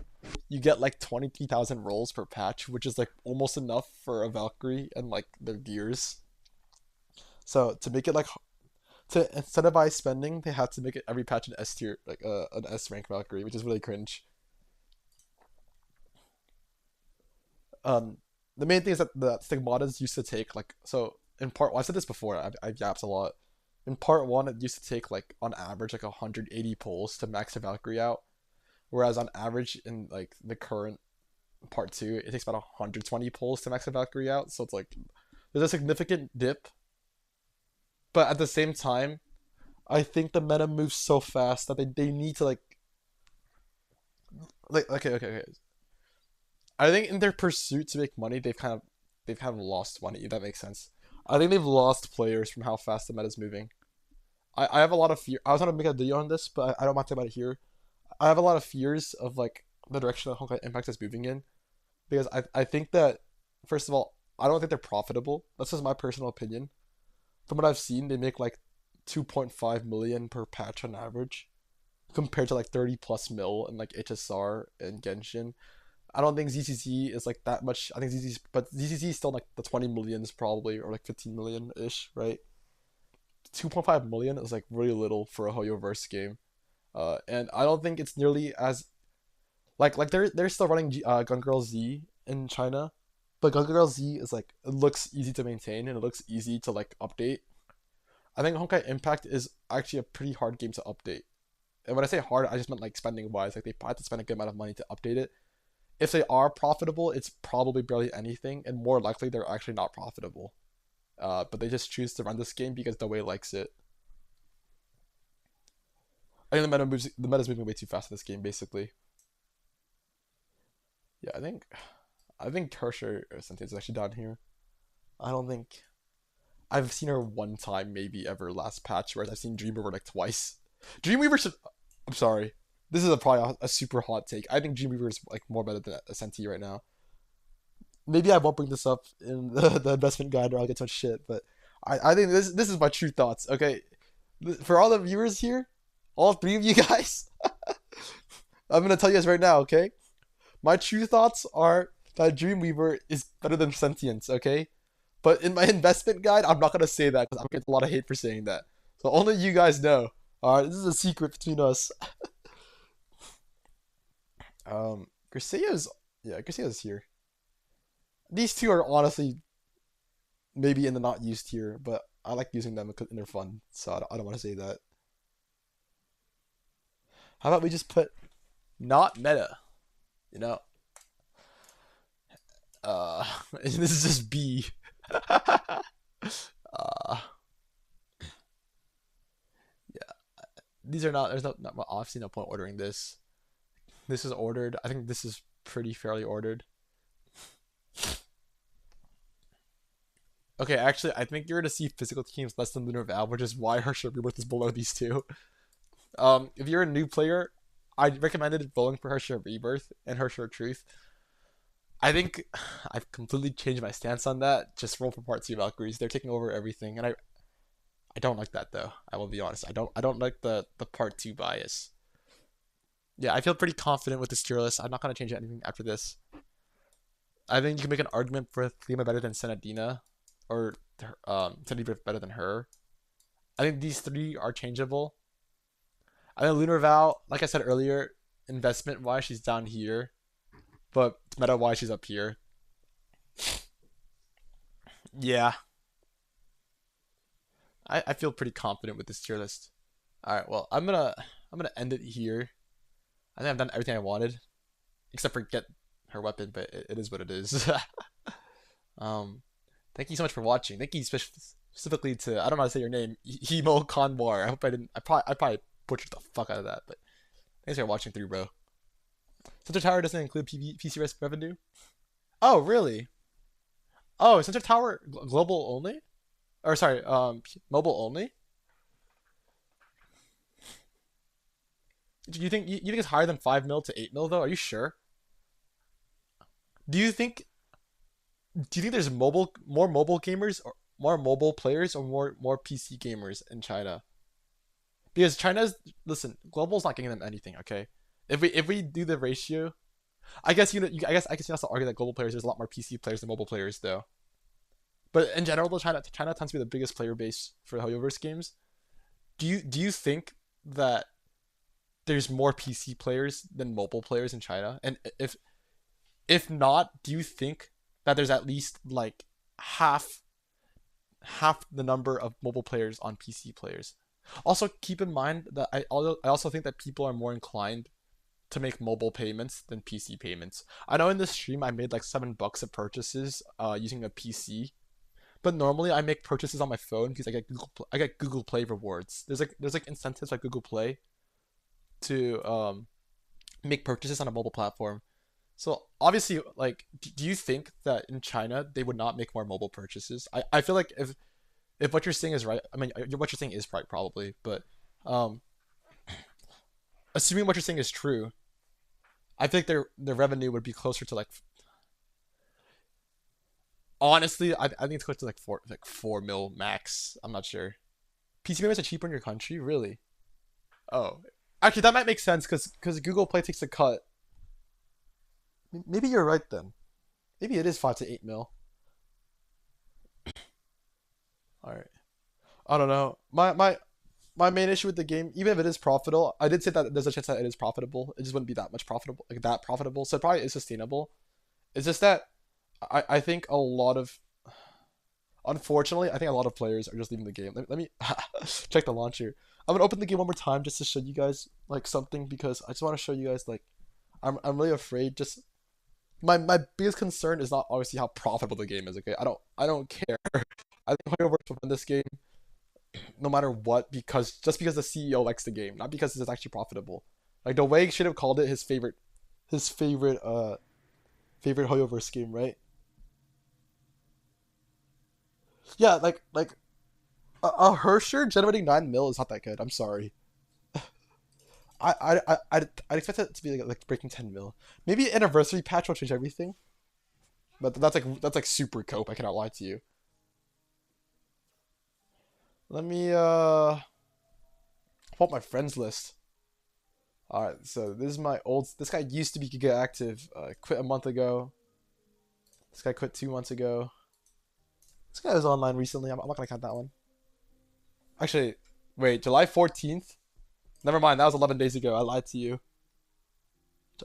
you get like 23,000 rolls per patch, which is like almost enough for a Valkyrie and like their gears. So to make it like to incentivize spending, they have to make it every patch an S tier, like an S rank Valkyrie, which is really cringe. um the main thing is that the stigmatas used to take like so in part one, I said this before, I've yapped a lot. In part one, it used to take like on average like 180 pulls to max a Valkyrie out, whereas on average in like the current part two, it takes about 120 pulls to max a Valkyrie out. So it's like there's a significant dip, but at the same time, I think the meta moves so fast that they need to like okay. I think in their pursuit to make money, they've kind of lost money. If that makes sense. I think they've lost players from how fast the meta is moving. I have a lot of fear. I was gonna make a video on this, but I don't want to talk about it here. I have a lot of fears of like the direction that Honkai Impact is moving in because I think that first of all, I don't think they're profitable. That's just my personal opinion. From what I've seen, they make like 2.5 million per patch on average, compared to like 30 plus mil in like HSR and Genshin. I don't think ZCZ is like that much. I think ZCZ is still like the 20 millions probably, or like 15 million ish, right? 2.5 million is like really little for a Hoyoverse game. And I don't think it's nearly as like they're still running Gun Girl Z in China, but Gun Girl Z is like it looks easy to maintain and it looks easy to like update. I think Honkai Impact is actually a pretty hard game to update. And when I say hard, I just meant like spending wise. Like they had to spend a good amount of money to update it. If they are profitable, it's probably barely anything, and more likely they're actually not profitable. But they just choose to run this game because the way likes it. I think the meta's moving way too fast in this game, basically. Yeah, I think Tertiary Sentence is actually down here. I don't think I've seen her one time, maybe ever last patch, whereas I've seen Dreamweaver like twice. Dreamweaver should. I'm sorry. This is probably a super hot take. I think Dreamweaver is like more better than Ascenti right now. Maybe I won't bring this up in the investment guide or I'll get too much shit, but I think this is my true thoughts. Okay, for all the viewers here, all three of you guys, I'm gonna tell you guys right now. Okay, my true thoughts are that Dreamweaver is better than Sentience. Okay, but in my investment guide, I'm not gonna say that because I'm getting a lot of hate for saying that. So only you guys know. All right, this is a secret between us. Grisea's yeah, Grisea's here. These two are honestly maybe in the not used tier, but I like using them because they're fun, so I don't want to say that. How about we just put not meta? You know, uh, this is just B. uh, yeah, these are not. There's not obviously no point ordering this. This is ordered. I think this is pretty fairly ordered. Okay, actually, I think you're gonna see physical teams less than Lunar Val, which is why her shirt rebirth is below these two. If you're a new player, I recommended rolling for her shirt rebirth and her shirt truth. I think I've completely changed my stance on that. Just roll for part two Valkyries. They're taking over everything, and I don't like that though. I will be honest. I don't like the part two bias. Yeah, I feel pretty confident with this tier list. I'm not gonna change anything after this. I think you can make an argument for Thema better than Senadina, or Senadina better than her. I think these three are changeable. I think Lunar Val, like I said earlier, investment wise she's down here, but meta wise she's up here. Yeah, I feel pretty confident with this tier list. All right, well I'm gonna end it here. I think I've done everything I wanted, except for get her weapon, but it is what it is. um, Thank you so much for watching. Thank you specifically to I don't know how to say your name, Hemo Conwar. I hope I didn't. I probably butchered the fuck out of that, but thanks for watching through, bro. Sensor Tower doesn't include PC revenue. Oh, really? Oh, Sensor Tower global only, or sorry, mobile only. Do you think it's higher than 5 mil to 8 mil though? Are you sure? Do you think there's more mobile gamers or more mobile players or more PC gamers in China? Because China's listen, global's not getting them anything. Okay, if we do the ratio, I guess I guess I can also argue that global players there's a lot more PC players than mobile players though. But in general, though, China tends to be the biggest player base for Hoyoverse games. Do you think that there's more PC players than mobile players in China? And if not, do you think that there's at least like half half the number of mobile players on PC players. Also, keep in mind that I also think that people are more inclined to make mobile payments than PC payments. I know in this stream I made like $7 of purchases using a PC, but normally I make purchases on my phone because I get Google Play rewards. There's like incentives like Google Play to make purchases on a mobile platform. So obviously, like, do you think that in China they would not make more mobile purchases? I feel like if what you're saying is right, I mean what you're saying is right probably, but um, assuming what you're saying is true, I think their revenue would be closer to like honestly, I think it's close to like 4 mil max. I'm not sure. PC payments are cheaper in your country, really? Oh, actually that might make sense because Google Play takes a cut. Maybe you're right then. Maybe it is 5 to 8 mil. All right. I don't know. My main issue with the game, even if it is profitable, I did say that there's a chance that it is profitable. It just wouldn't be that much profitable, like that profitable. So it probably is sustainable. It's just that I think a lot of, unfortunately, I think a lot of players are just leaving the game. Let me check the launcher. I'm gonna open the game one more time just to show you guys like something because I just want to show you guys like I'm really afraid. Just my biggest concern is not obviously how profitable the game is. Okay, I don't care. I think Hoyoverse will win this game no matter what because just because the CEO likes the game, not because it's actually profitable. Like the way should have called it his favorite Hoyoverse game, right? Yeah, like a Hersher generating 9 mil is not that good. I'm sorry. I'd expect it to be like breaking 10 mil. Maybe anniversary patch will change everything, but that's like super cope. I cannot lie to you. Let me pull up my friends list. All right, so this is my old. This guy used to be Giga active. Quit a month ago. This guy quit 2 months ago. This guy was online recently. I'm not gonna count that one. Actually, wait, July 14th. Never mind, that was 11 days ago. I lied to you.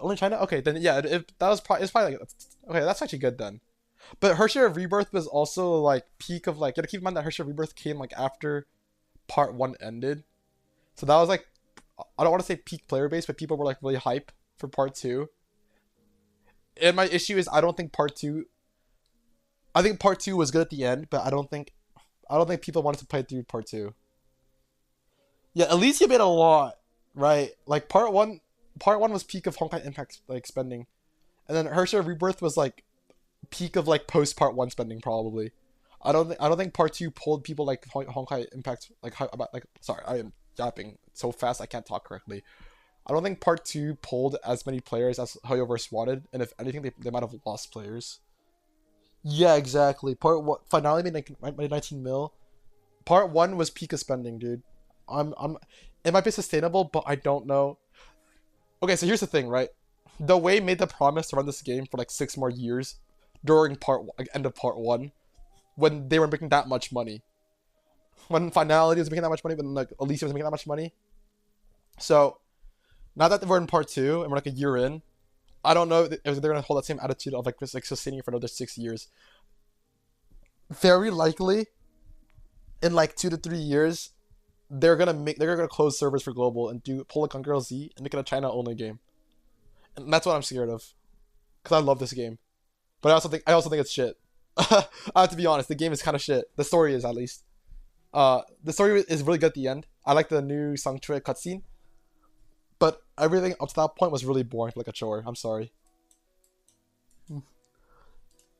Only China? Okay, then yeah, that was probably it's probably like okay. That's actually good then. But Hershey of Rebirth was also like peak of like you gotta keep in mind that Hershey of Rebirth came like after part one ended. So that was like I don't want to say peak player base, but people were like really hype for part two. And my issue is I think part two was good at the end, but I don't think people wanted to play through part two. Yeah, at least you made a lot, right? Like part one was peak of Honkai Impact like spending. And then Hershey of Rebirth was like peak of like post part one spending probably. I don't think part two pulled people like Honkai Impact like about like sorry I am yapping so fast I can't talk correctly. I don't think part two pulled as many players as Hoyoverse wanted, and if anything they might have lost players. Yeah, exactly. Part one finale made 19 mil. Part one was peak of spending, dude. I'm it might be sustainable, but I don't know. Okay, so here's the thing, right? The way made the promise to run this game for like 6 more years during like, end of part one when they were making that much money. When Finality was making that much money, when like Alicia was making that much money. So now that we're in part two and we're like a year in, I don't know if they're gonna hold that same attitude of like just like sustaining it for another 6 years. Very likely, in like 2 to 3 years, they're gonna close servers for global and do pull a Conquer Z and make it a China only game, and that's what I'm scared of, because I love this game, but I also think it's shit. I have to be honest, the game is kind of shit. The story is at least. The story is really good at the end. I like the new Songque cutscene, but everything up to that point was really boring, like a chore. I'm sorry.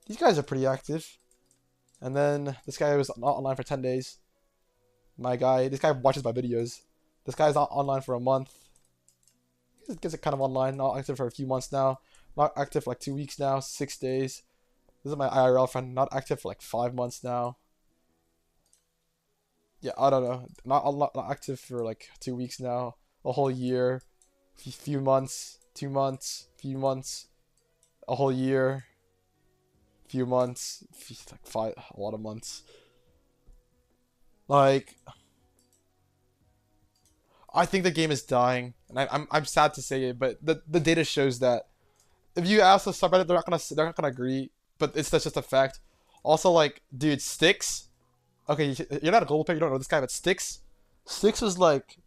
These guys are pretty active. And then this guy was not online for 10 days. This guy watches my videos. This guy's not online for a month. He gets it kind of online, not active for a few months now. Not active for like 2 weeks now, 6 days. This is my IRL friend, not active for like 5 months now. Yeah, I don't know. Not active for like 2 weeks now. A whole year. Few months. 2 months. Few months. A whole year. Few months. Like a lot of months. Like, I think the game is dying, and I'm sad to say it, but the data shows that if you ask the subreddit, they're not gonna agree. but that's just a fact. Also, like, dude, Sticks. Okay, you're not a global player. You don't know this guy, but Sticks was like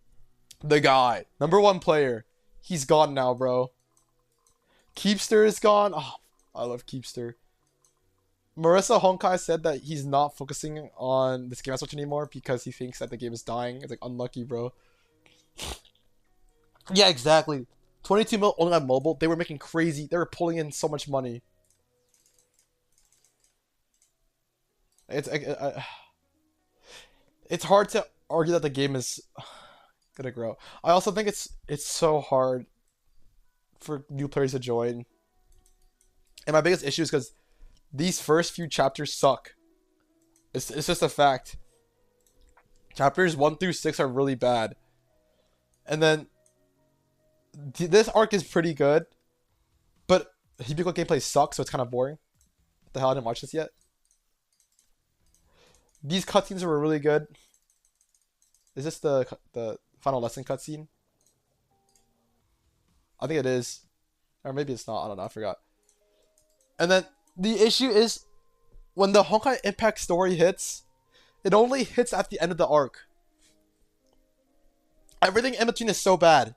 the guy, #1 player. He's gone now, bro. Keepster is gone. Oh, I love Keepster. Marissa Honkai said that he's not focusing on this game as much anymore because he thinks that the game is dying. It's like unlucky, bro. Yeah, exactly. 22 mil only on mobile. They were making crazy. They were pulling in so much money. It's hard to argue that the game is gonna grow. I also think it's so hard for new players to join. And my biggest issue is because these first few chapters suck. It's just a fact. Chapters 1 through 6 are really bad. And then this arc is pretty good, but Hibiko gameplay sucks, so it's kind of boring. What the hell, I didn't watch this yet. These cutscenes were really good. Is this the final lesson cutscene? I think it is. Or maybe it's not, I don't know, I forgot. And then the issue is when the Honkai Impact story hits, it only hits at the end of the arc. Everything in between is so bad.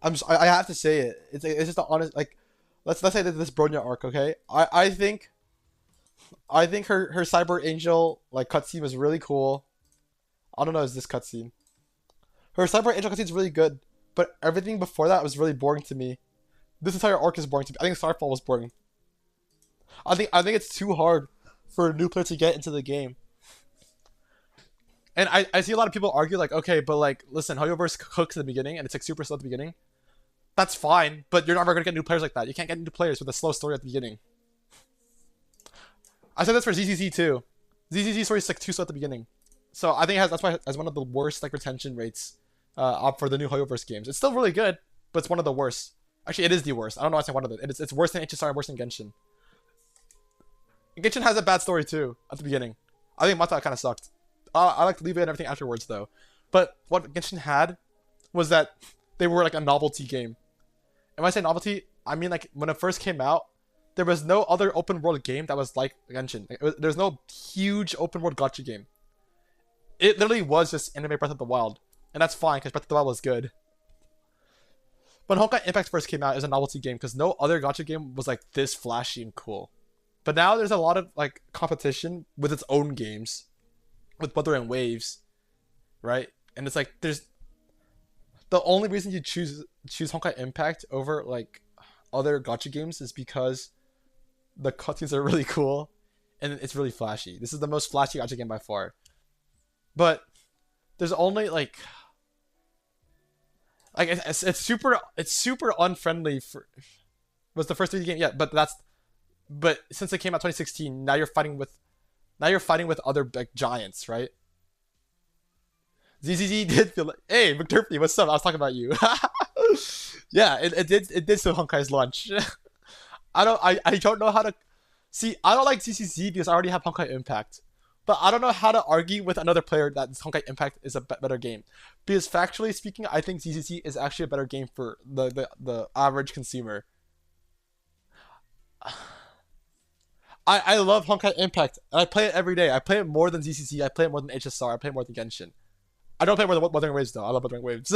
I have to say it. It's just the honest, like, let's say that this Bronya arc, okay? I think her Cyber Angel like cutscene was really cool. I don't know, is this cutscene? Her Cyber Angel cutscene is really good, but everything before that was really boring to me. This entire arc is boring to me. I think Starfall was boring. I think it's too hard for a new player to get into the game. And I see a lot of people argue like, okay, but like, listen, Hoyoverse cooks in the beginning and it's like super slow at the beginning. That's fine, but you're never gonna get new players like that. You can't get new players with a slow story at the beginning. I said this for ZZZ too. ZZZ story is like too slow at the beginning, so I think that's why it has one of the worst like retention rates for the new Hoyoverse games. It's still really good, but it's one of the worst. Actually, it is the worst. I don't know why I say one of them. It's worse than HSR, worse than Genshin. And Genshin has a bad story too at the beginning. I think Mata kind of sucked. I like to leave it and everything afterwards though. But what Genshin had was that they were like a novelty game. And when I say novelty, I mean like when it first came out, there was no other open world game that was like Genshin. There's no huge open world gacha game. It literally was just anime Breath of the Wild. And that's fine because Breath of the Wild was good. When Honkai Impact first came out, it was a novelty game because no other gacha game was like this flashy and cool. But now there's a lot of like competition with its own games, with Weather and Waves, right? And it's like there's the only reason you choose Honkai Impact over like other gacha games is because the cutscenes are really cool and it's really flashy. This is the most flashy gacha game by far. But there's only like it's super unfriendly for was the first 3D game, yeah, but since it came out 2016, now you're fighting with other like giants, right? ZZZ did feel like, hey, McDurpy, what's up? I was talking about you. Yeah, it did steal Honkai's lunch. I don't know how to see. I don't like ZZZ because I already have Honkai Impact, but I don't know how to argue with another player that this Honkai Impact is a better game. Because factually speaking, I think ZZZ is actually a better game for the average consumer. I love Honkai Impact, and I play it every day. I play it more than ZCC. I play it more than HSR. I play it more than Genshin. I don't play more than Wuthering Waves though. I love Wuthering Waves.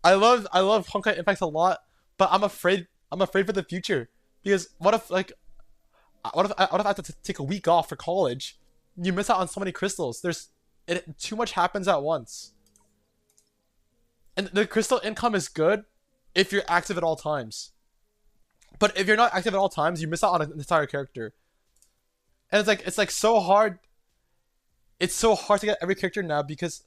I love Honkai Impact a lot, but I'm afraid for the future because what if I have to take a week off for college? You miss out on so many crystals. Too much happens at once, and the crystal income is good if you're active at all times. But if you're not active at all times, you miss out on an entire character. And it's like so hard. It's so hard to get every character now because,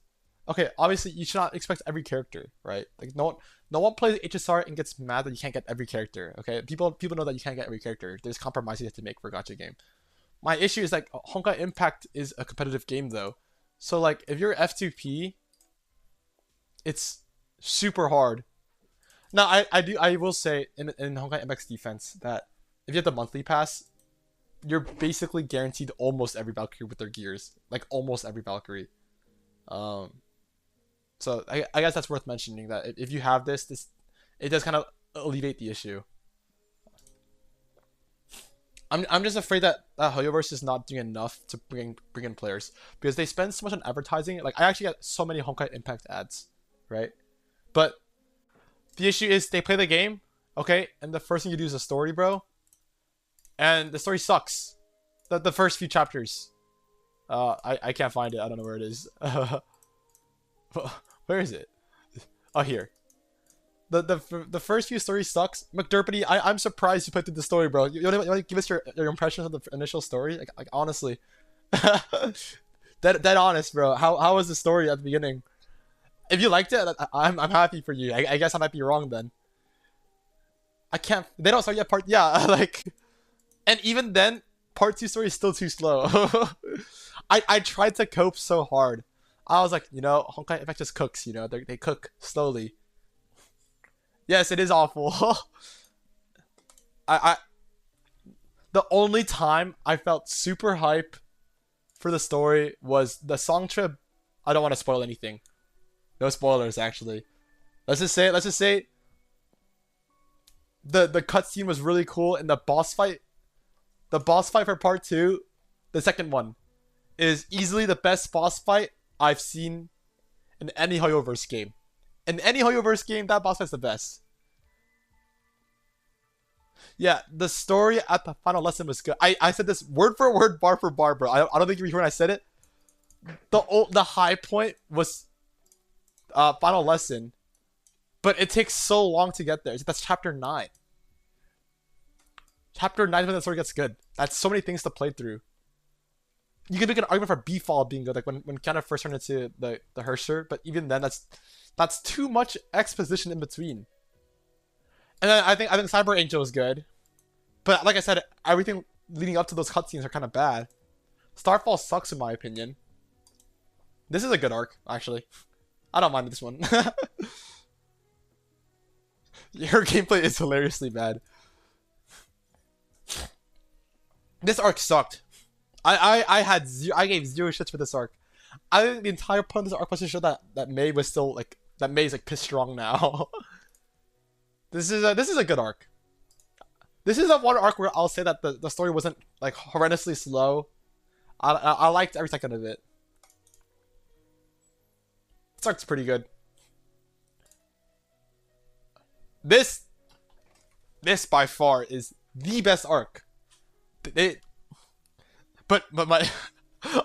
okay, obviously you should not expect every character, right? Like no one plays HSR and gets mad that you can't get every character. Okay, people know that you can't get every character. There's compromises you have to make for a gacha game. My issue is like Honkai Impact is a competitive game though, so like if you're F2P, it's super hard. Now, I will say in Honkai Impact's defense that if you have the monthly pass, you're basically guaranteed almost every Valkyrie with their gears, like almost every Valkyrie. So I guess that's worth mentioning that if you have this it does kind of alleviate the issue. I'm just afraid that Hoyoverse is not doing enough to bring in players because they spend so much on advertising. Like I actually get so many Honkai Impact ads, right? But the issue is they play the game, okay, and the first thing you do is a story, bro, and the story sucks. The first few chapters. I can't find it. I don't know where it is. Where is it? Oh, here. The first few stories sucks. McDerpity, I'm surprised you played through the story, bro. You want to give us your impressions of the initial story? Like honestly, dead honest, bro. How was the story at the beginning? If you liked it, I'm happy for you. I guess I might be wrong then. I can't. They don't start yet. Part yeah, like, and even then, part 2 story is still too slow. I tried to cope so hard. I was like, Honkai Impact just cooks. They cook slowly. Yes, it is awful. I the only time I felt super hype for the story was the song trip. I don't want to spoil anything. No spoilers, actually. Let's just say the cutscene was really cool, and the boss fight for part 2, the second one, is easily the best boss fight I've seen in any Hoyoverse game. In any Hoyoverse game, that boss fight's the best. Yeah, the story at the final lesson was good. I said this word for word, bar for bar, bro. I don't think you heard when I said it. The high point was final lesson, but it takes so long to get there. That's chapter 9. Chapter 9 is when the story gets good. That's so many things to play through. You can make an argument for B-Fall being good, like when Kiana first turned into the Hersher, but even then, that's too much exposition in between. And then I think Cyber Angel is good, but like I said, everything leading up to those cutscenes are kind of bad. Starfall sucks in my opinion. This is a good arc, actually. I don't mind this one. Your gameplay is hilariously bad. This arc sucked. I gave 0 shits for this arc. I think the entire point of this arc was to show that Mei was still like Mei's like pissed strong now. This is a good arc. This is the one arc where I'll say that the story wasn't like horrendously slow. I liked every second of it. This arc's pretty good. This by far is the best arc. But my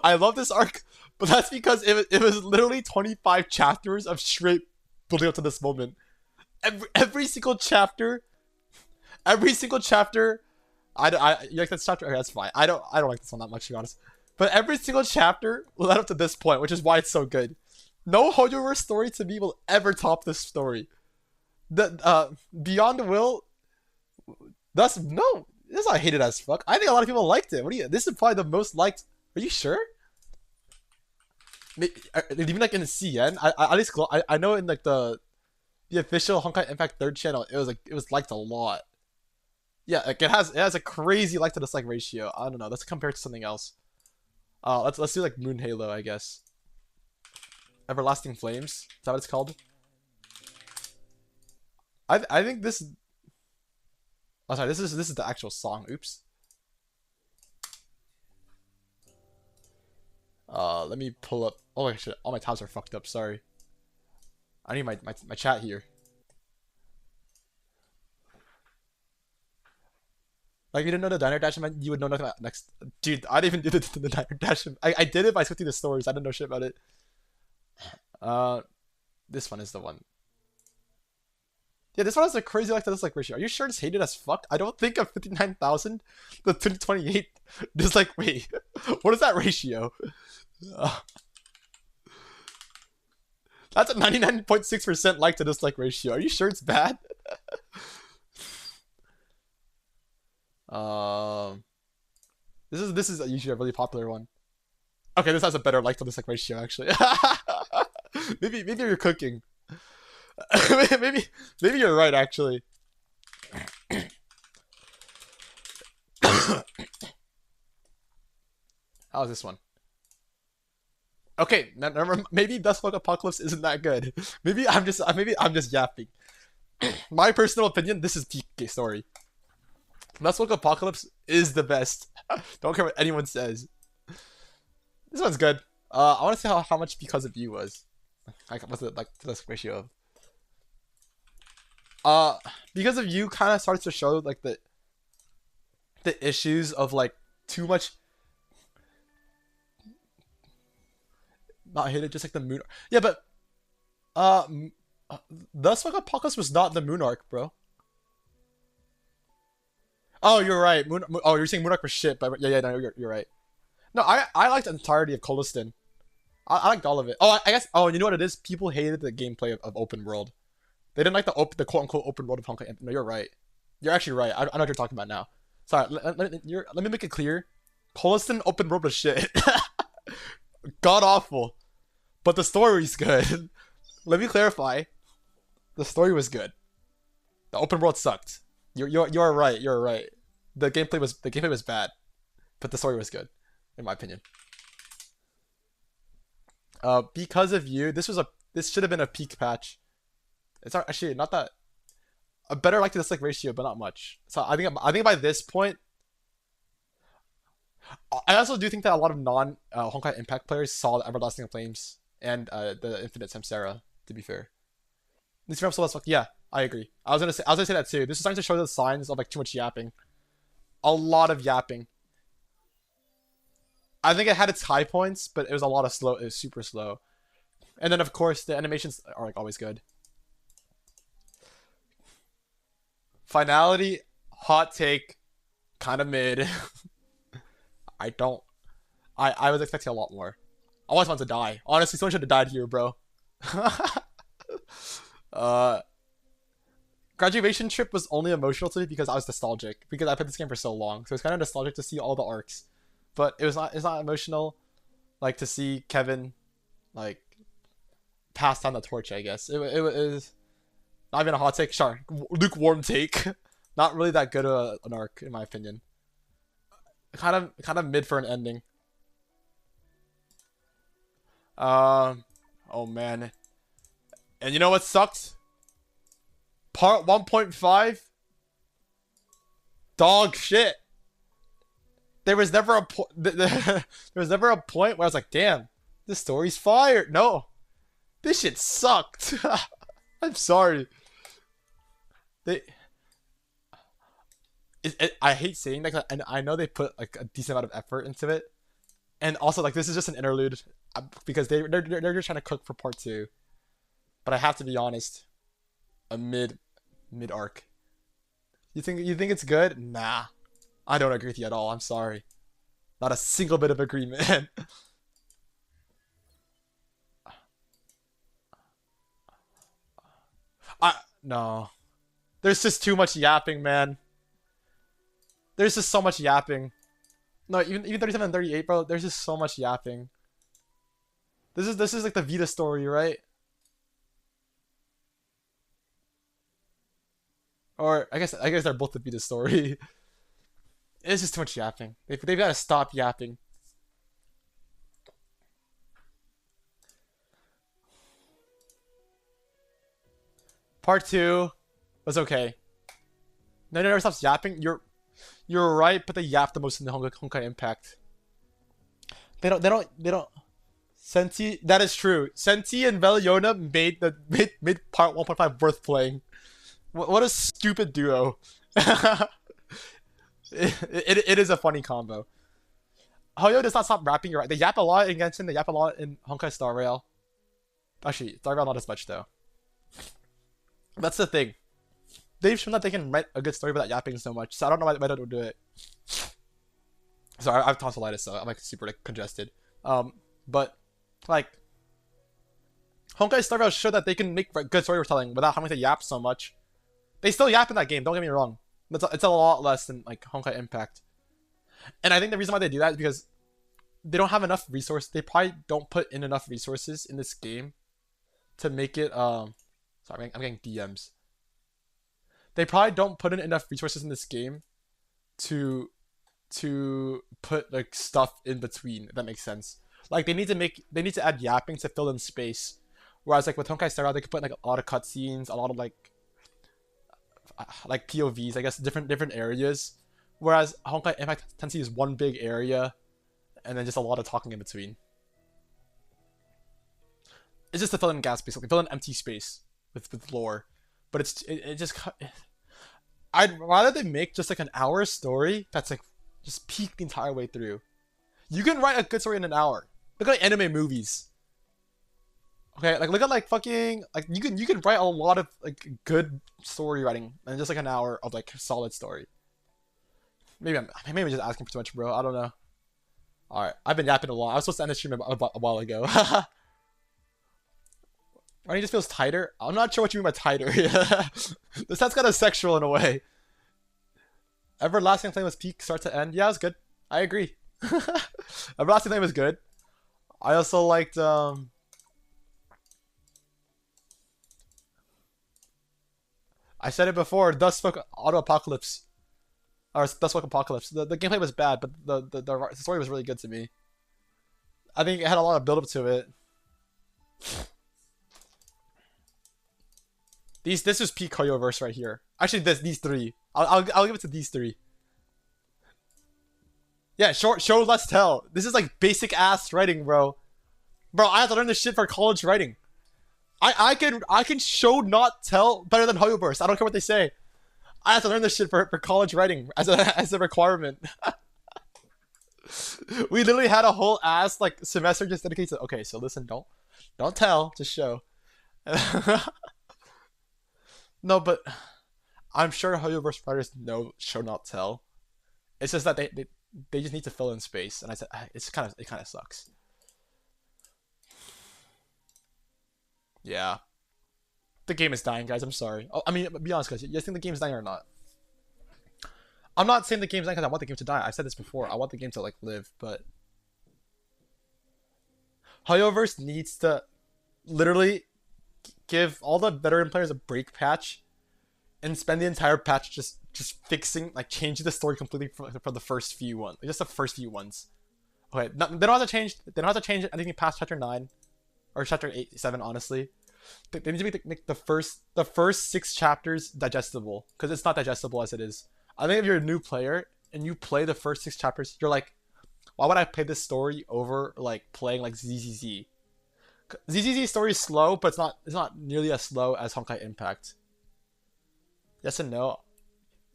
I love this arc, but that's because it was literally 25 chapters of straight building up to this moment. Every single chapter. You like this chapter? Okay, that's fine. I don't like this one that much, to be honest. But every single chapter led up to this point, which is why it's so good. No Hoyoverse story to me will ever top this story. The Beyond the Will. This is not hated as fuck. I think a lot of people liked it. This is probably the most liked. Are you sure? Even like in the CN, at least I know in like the official Honkai Impact 3rd channel, it was liked a lot. Yeah, like it has a crazy like to dislike ratio. I don't know. Let's compare it to something else. Let's do like Moon Halo, I guess. Everlasting Flames. Is that what it's called? I think this. Oh, sorry. This is the actual song. Oops. Let me pull up. Oh shit! All my tabs are fucked up. Sorry. I need my chat here. Like, if you didn't know the Diner Dash event, you would know nothing about next. Dude, I didn't even do the Diner Dash. I did it by switching the stories. I didn't know shit about it. This one is the one. Yeah, this one has a crazy like to dislike ratio. Are you sure it's hated as fuck? I don't think of 59,000 to 28. Just like, wait, what is that ratio? That's a 99.6% like to dislike ratio. Are you sure it's bad? This is usually a really popular one. Okay, this has a better like to dislike ratio actually. maybe you're cooking. maybe you're right actually. How's this one? Okay, maybe Deathstroke Apocalypse isn't that good. Maybe I'm just yapping. My personal opinion, this is peak story. Let's Look Apocalypse is the best. Don't care what anyone says. This one's good. I want to see how much Because of You was. Like, what's it like to this ratio of? Because of You kind of starts to show like the issues of like too much. Not hit it, just like the moon. Yeah, but Thus Like Apocalypse was not the moon arc, bro. Oh, you're right. Oh, you're saying moon arc was shit, but yeah, no, you're right. No, I liked the entirety of Coliston. I liked all of it. Oh, I guess. Oh, you know what it is? People hated the gameplay of open world. They didn't like the quote unquote open world of Honkai. No, you're right. You're actually right. I know what you're talking about now. Sorry. Let me make it clear. Coliston open world was shit. God awful. But the story's good. Let me clarify. The story was good. The open world sucked. You're right. You're right. The gameplay was bad, but the story was good, in my opinion. Because of You, this should have been a peak patch. It's actually not that a better like to dislike ratio, but not much. So I think by this point, I also do think that a lot of non Honkai Impact players saw the Everlasting Flames and the Infinite Samsara. To be fair, these from Soul, yeah, I agree. I was gonna say that too. This is starting to show the signs of like too much yapping, a lot of yapping. I think it had its high points, but it was a lot of slow. It was super slow, and then of course the animations are like always good. Finality, hot take, kind of mid. I don't. I was expecting a lot more. I always want to die. Honestly, someone should have died here, bro. uh, Graduation Trip was only emotional to me because I was nostalgic because I played this game for so long, so it's kind of nostalgic to see all the arcs. But it was not. It's not emotional, like to see Kevin, like, pass down the torch. I guess it was not even a hot take. Sure, lukewarm take. Not really that good an arc in my opinion. Kind of mid for an ending. Oh man. And you know what sucked? Part 1.5? Dog shit. There was never a there was never a point where I was like, damn, this story's fire. No. This shit sucked. I'm sorry. They I hate saying that, and I know they put like a decent amount of effort into it. And also like this is just an interlude because they're just trying to cook for part 2. But I have to be honest, a mid arc. You think it's good? Nah, I don't agree with you at all. I'm sorry, not a single bit of agreement. I no, there's just too much yapping, man. There's just so much yapping. No, even 37 and 38, bro. There's just so much yapping. This is like the Vita story, right? Or I guess they're both the Vita story. It's just too much yapping. They've got to stop yapping. Part 2 was okay. No, never stops yapping. You're right, but they yap the most in the Honkai Impact. They don't. Senti, that is true. Senti and Veliona made part 1.5 worth playing. What a stupid duo. It is a funny combo. Hoyo does not stop rapping. You're right. They yap a lot in Genshin. They yap a lot in Honkai Star Rail. Actually, Star Rail not as much though. That's the thing. They've shown that they can write a good story without yapping so much. So I don't know why they don't do it. Sorry, I have tonsillitis, so I'm like super like congested. But like Honkai Star Rail showed that they can make good storytelling without having to yap so much. They still yap in that game. Don't get me wrong. It's a lot less than like Honkai Impact. And I think the reason why they do that is because they don't have enough resources. They probably don't put in enough resources in this game to make it. Sorry, I'm getting DMs. They probably don't put in enough resources in this game to put like stuff in between. If that makes sense. Like they need to add yapping to fill in space. Whereas like with Honkai Star Rail, they could put like a lot of cutscenes, a lot of like POVs, I guess different areas Whereas Honkai Impact tends to use one big area and then just a lot of talking in between. It's just to fill in gaps, basically. Fill in empty space with lore. But it just... I'd rather they make just like an hour story that's like just peak the entire way through. You can write a good story in an hour. Look at like anime movies. Okay, like look at like fucking like you can write a lot of like good story writing in just like an hour of like solid story. Maybe I'm just asking for too much, bro. I don't know. All right, I've been yapping a lot. I was supposed to end the stream a while ago. Running just feels tighter. I'm not sure what you mean by tighter. This sounds kind of sexual in a way. Everlasting Flame was peak start to end. Yeah, it was good. I agree. Everlasting Flame was good. I also liked I said it before, Thus Spoke Auto Apocalypse. Or Thus Spoke Apocalypse. The gameplay was bad, but the story was really good to me. I think it had a lot of build up to it. This is peak Hoyoverse right here. Actually, these three. I'll give it to these three. Yeah, show less tell. This is like basic ass writing, bro. Bro, I have to learn this shit for college writing. I can show not tell better than Hoyoverse. I don't care what they say. I have to learn this shit for college writing as a requirement. We literally had a whole ass like semester just dedicated to, okay, so listen, don't tell, just show. No, but I'm sure Hoyoverse writers know show not tell. It's just that they just need to fill in space, and I said it kind of sucks. Yeah, the game is dying, guys. I'm sorry. Oh, I mean, be honest, guys. You guys think the game's dying or not? I'm not saying the game's dying because I want the game to die. I said this before. I want the game to like live, but Hoyoverse needs to literally give all the veteran players a break patch and spend the entire patch just fixing, like changing the story completely for the first few ones, like just the first few ones. Okay, they don't have to change. They don't have to change anything past chapter 9 or chapter 8, 7. Honestly, they need to make the first 6 chapters digestible, because it's not digestible as it is. I think if you're a new player and you play the first 6 chapters, you're like, why would I play this story over like playing like ZZZ? ZZZ's story is slow, but it's not nearly as slow as Honkai Impact. Yes and no.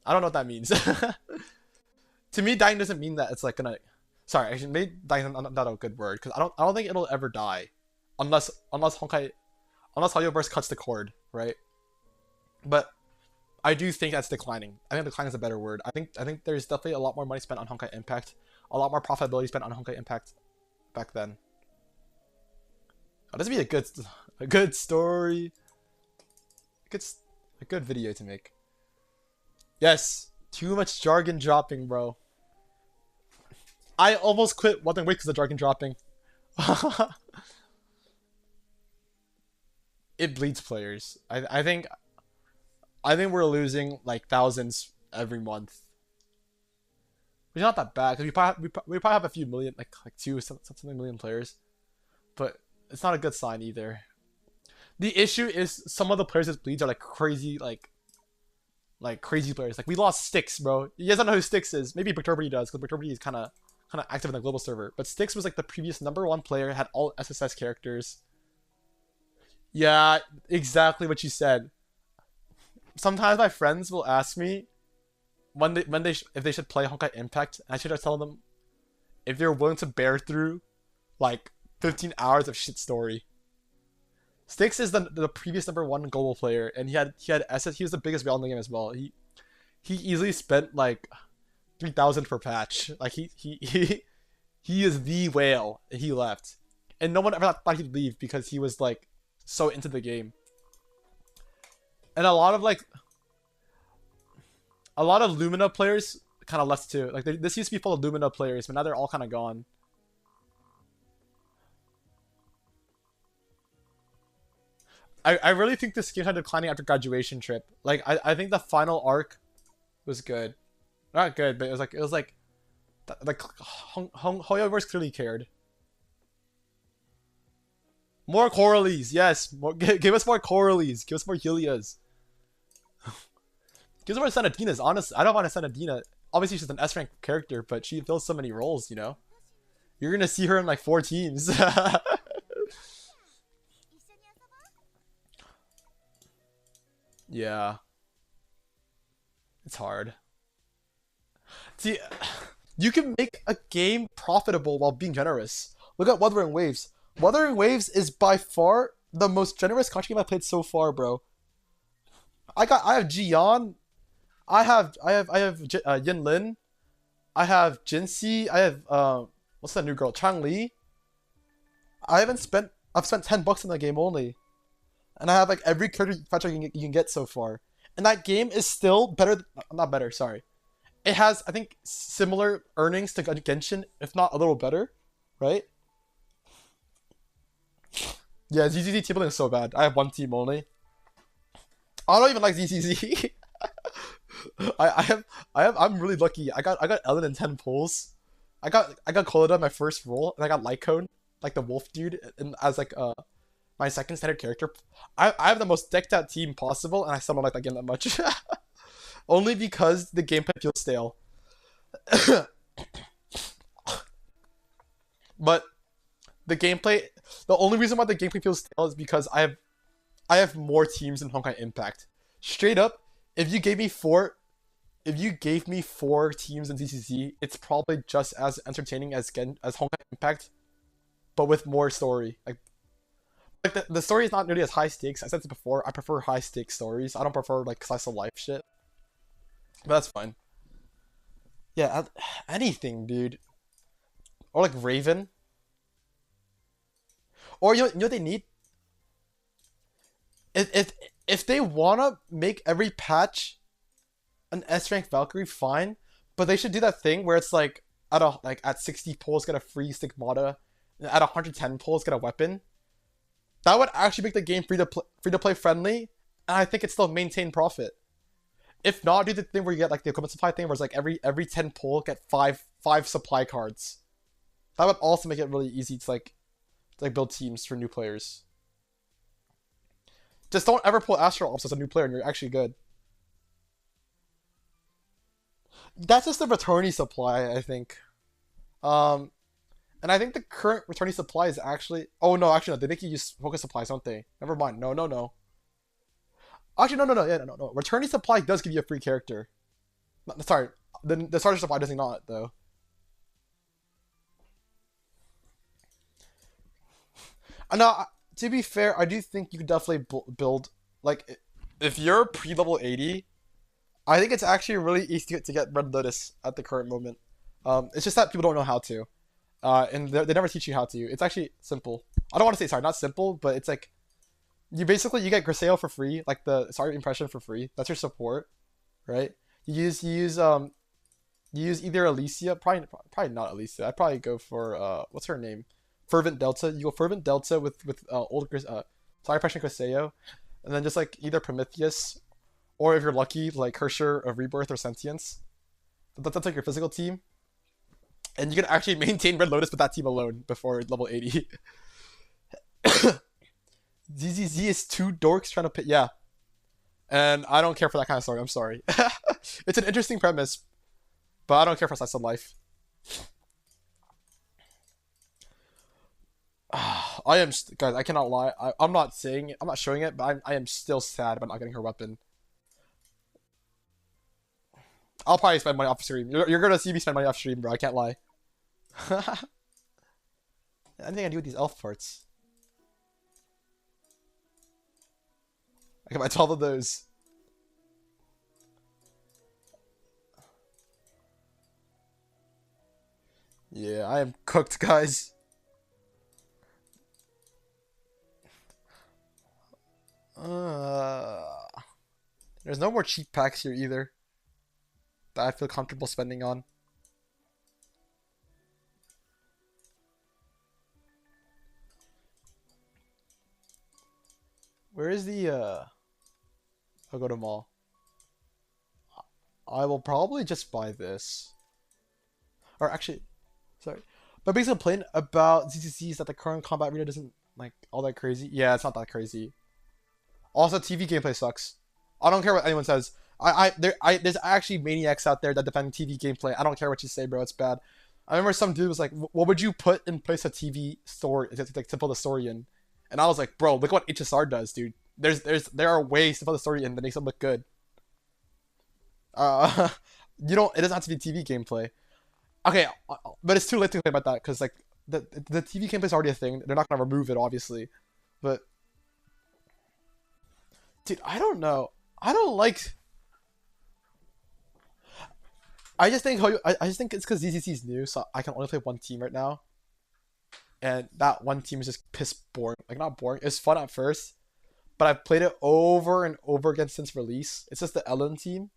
I don't know what that means. To me, dying doesn't mean that it's like gonna. Sorry, actually, maybe dying is not a good word, because I don't think it'll ever die, unless Hoyoverse cuts the cord, right? But I do think that's declining. I think declining is a better word. I think there's definitely a lot more money spent on Honkai Impact, a lot more profitability spent on Honkai Impact back then. Oh, this would be a good story, a good video to make. Yes, too much jargon dropping, bro. I almost quit One Thing Wait because of jargon dropping. It bleeds players. I think we're losing like thousands every month, which is not that bad because we probably have a few million, like 2 something million players, but it's not a good sign either. The issue is some of the players that bleeds are like crazy, like crazy players. Like we lost Styx, bro. You guys don't know who Styx is. Maybe Victoria does, because Victoria is kind of active in the global server. But Styx was like the previous #1 player, had all SSS characters. Yeah, exactly what you said. Sometimes my friends will ask me if they should play Honkai Impact, and I should tell them if they're willing to bear through like 15 hours of shit story. Styx is the previous #1 global player, and he had SS. He was the biggest whale in the game as well. He easily spent like 3,000 per patch. Like he is the whale. And he left, and no one ever thought he'd leave because he was like so into the game. And a lot of Lumina players kind of left too. Like this used to be full of Lumina players, but now they're all kind of gone. I really think this game started declining after graduation trip. Like I think the final arc was good, not good, but it was like Hoyoverse clearly cared. More Coralies, yes. Give us more Coralies. Give us more Helias. Give us more Sanadinas. Honestly, I don't want a Sanadina. obviously she's an S rank character, but she fills so many roles, you know. You're gonna see her in like 4 teams. Yeah, it's hard. See, you can make a game profitable while being generous. Look at Wuthering Waves. Wuthering Waves is by far the most generous country game I've played so far, bro. I have Jian. I have Yin Lin. I have Jinxie. I have what's that new girl? Chang Li. I've spent $10 in that game only, and I have like every character feature you can get so far. And that game is still better. Not better. Sorry. It has, I think, similar earnings to Genshin, if not a little better, right? Yeah, ZZZ team building is so bad. I have 1 team only. I don't even like ZZZ. I'm really lucky. I got Ellen in 10 pulls. I got Colida my first roll, and I got Lycone, like the wolf dude, as like my second standard character. I have the most decked out team possible, and I still don't like that game that much. Only because the gameplay feels stale. But the only reason why the gameplay feels stale is because I have more teams than Honkai Impact. Straight up, if you gave me four teams in ZCZ, it's probably just as entertaining as Honkai Impact, but with more story. Like the story is not nearly as high stakes. I said this before. I prefer high stakes stories. I don't prefer like slice of life shit. But that's fine. Yeah, anything, dude. Or like Raven. Or you know what they need? If they wanna make every patch an S rank Valkyrie, fine. But they should do that thing where it's like at 60 pulls get a free stigmata, and at 110 pulls get a weapon. That would actually make the game free to play friendly, and I think it still maintain profit. If not, do the thing where you get like the equipment supply thing, where it's like every 10 pull get five supply cards. That would also make it really easy to build teams for new players. Just don't ever pull Astral Ops as a new player, and you're actually good. That's just the returnee supply, I think. And I think the current returnee supply is actually. Oh no, actually no. They make you use focus supplies, don't they? Never mind. No. Actually, no. Yeah, no. Returnee supply does give you a free character. Sorry, the starter supply does not though. Now, to be fair, I do think you could definitely build like if you're pre-level 80. I think it's actually really easy to get Red Lotus at the current moment. It's just that people don't know how to, and they never teach you how to. It's actually simple. I don't want to say sorry, not simple, but it's like you get Griseo for free, like the sorry impression for free. That's your support, right? You use either Alicia, probably not Alicia. I'd probably go for what's her name, Fervent Delta. You go Fervent Delta with old sorry impression Griseo, and then just like either Prometheus. Or if you're lucky, like Hersher of Rebirth or Sentience. That's like your physical team. And you can actually maintain Red Lotus with that team alone before level 80. ZZZ is 2 dorks trying to pit. Yeah. And I don't care for that kind of story. I'm sorry. It's an interesting premise. But I don't care for slice of life. Guys, I cannot lie. I'm not saying it. I'm not showing it, but I am still sad about not getting her weapon. I'll probably spend money off stream. You're gonna see me spend money off stream, bro. I can't lie. Anything I do with these elf parts. I can buy 12 of those. Yeah, I am cooked, guys. There's no more cheap packs here either that I feel comfortable spending on. Where is the I'll go to mall. I will probably just buy this. Or actually, sorry. My biggest complaint about ZCC is that the current combat arena doesn't like all that crazy. Yeah, it's not that crazy. Also, TV gameplay sucks. I don't care what anyone says. There's actually maniacs out there that defend TV gameplay. I don't care what you say, bro. It's bad. I remember some dude was like, "What would you put in place a TV story like to put the story in?" And I was like, "Bro, look what HSR does, dude. There are ways to put the story in that makes it look good. Uh, you don't. It doesn't have to be TV gameplay. Okay, but it's too late to complain about that because like the TV gameplay is already a thing. They're not gonna remove it, obviously. But dude, I don't know. I don't like. I just think I just think it's because ZCC is new, so I can only play one team right now, and that one team is just piss boring. Like not boring. It's fun at first, but I've played it over and over again since release. It's just the Ellen team.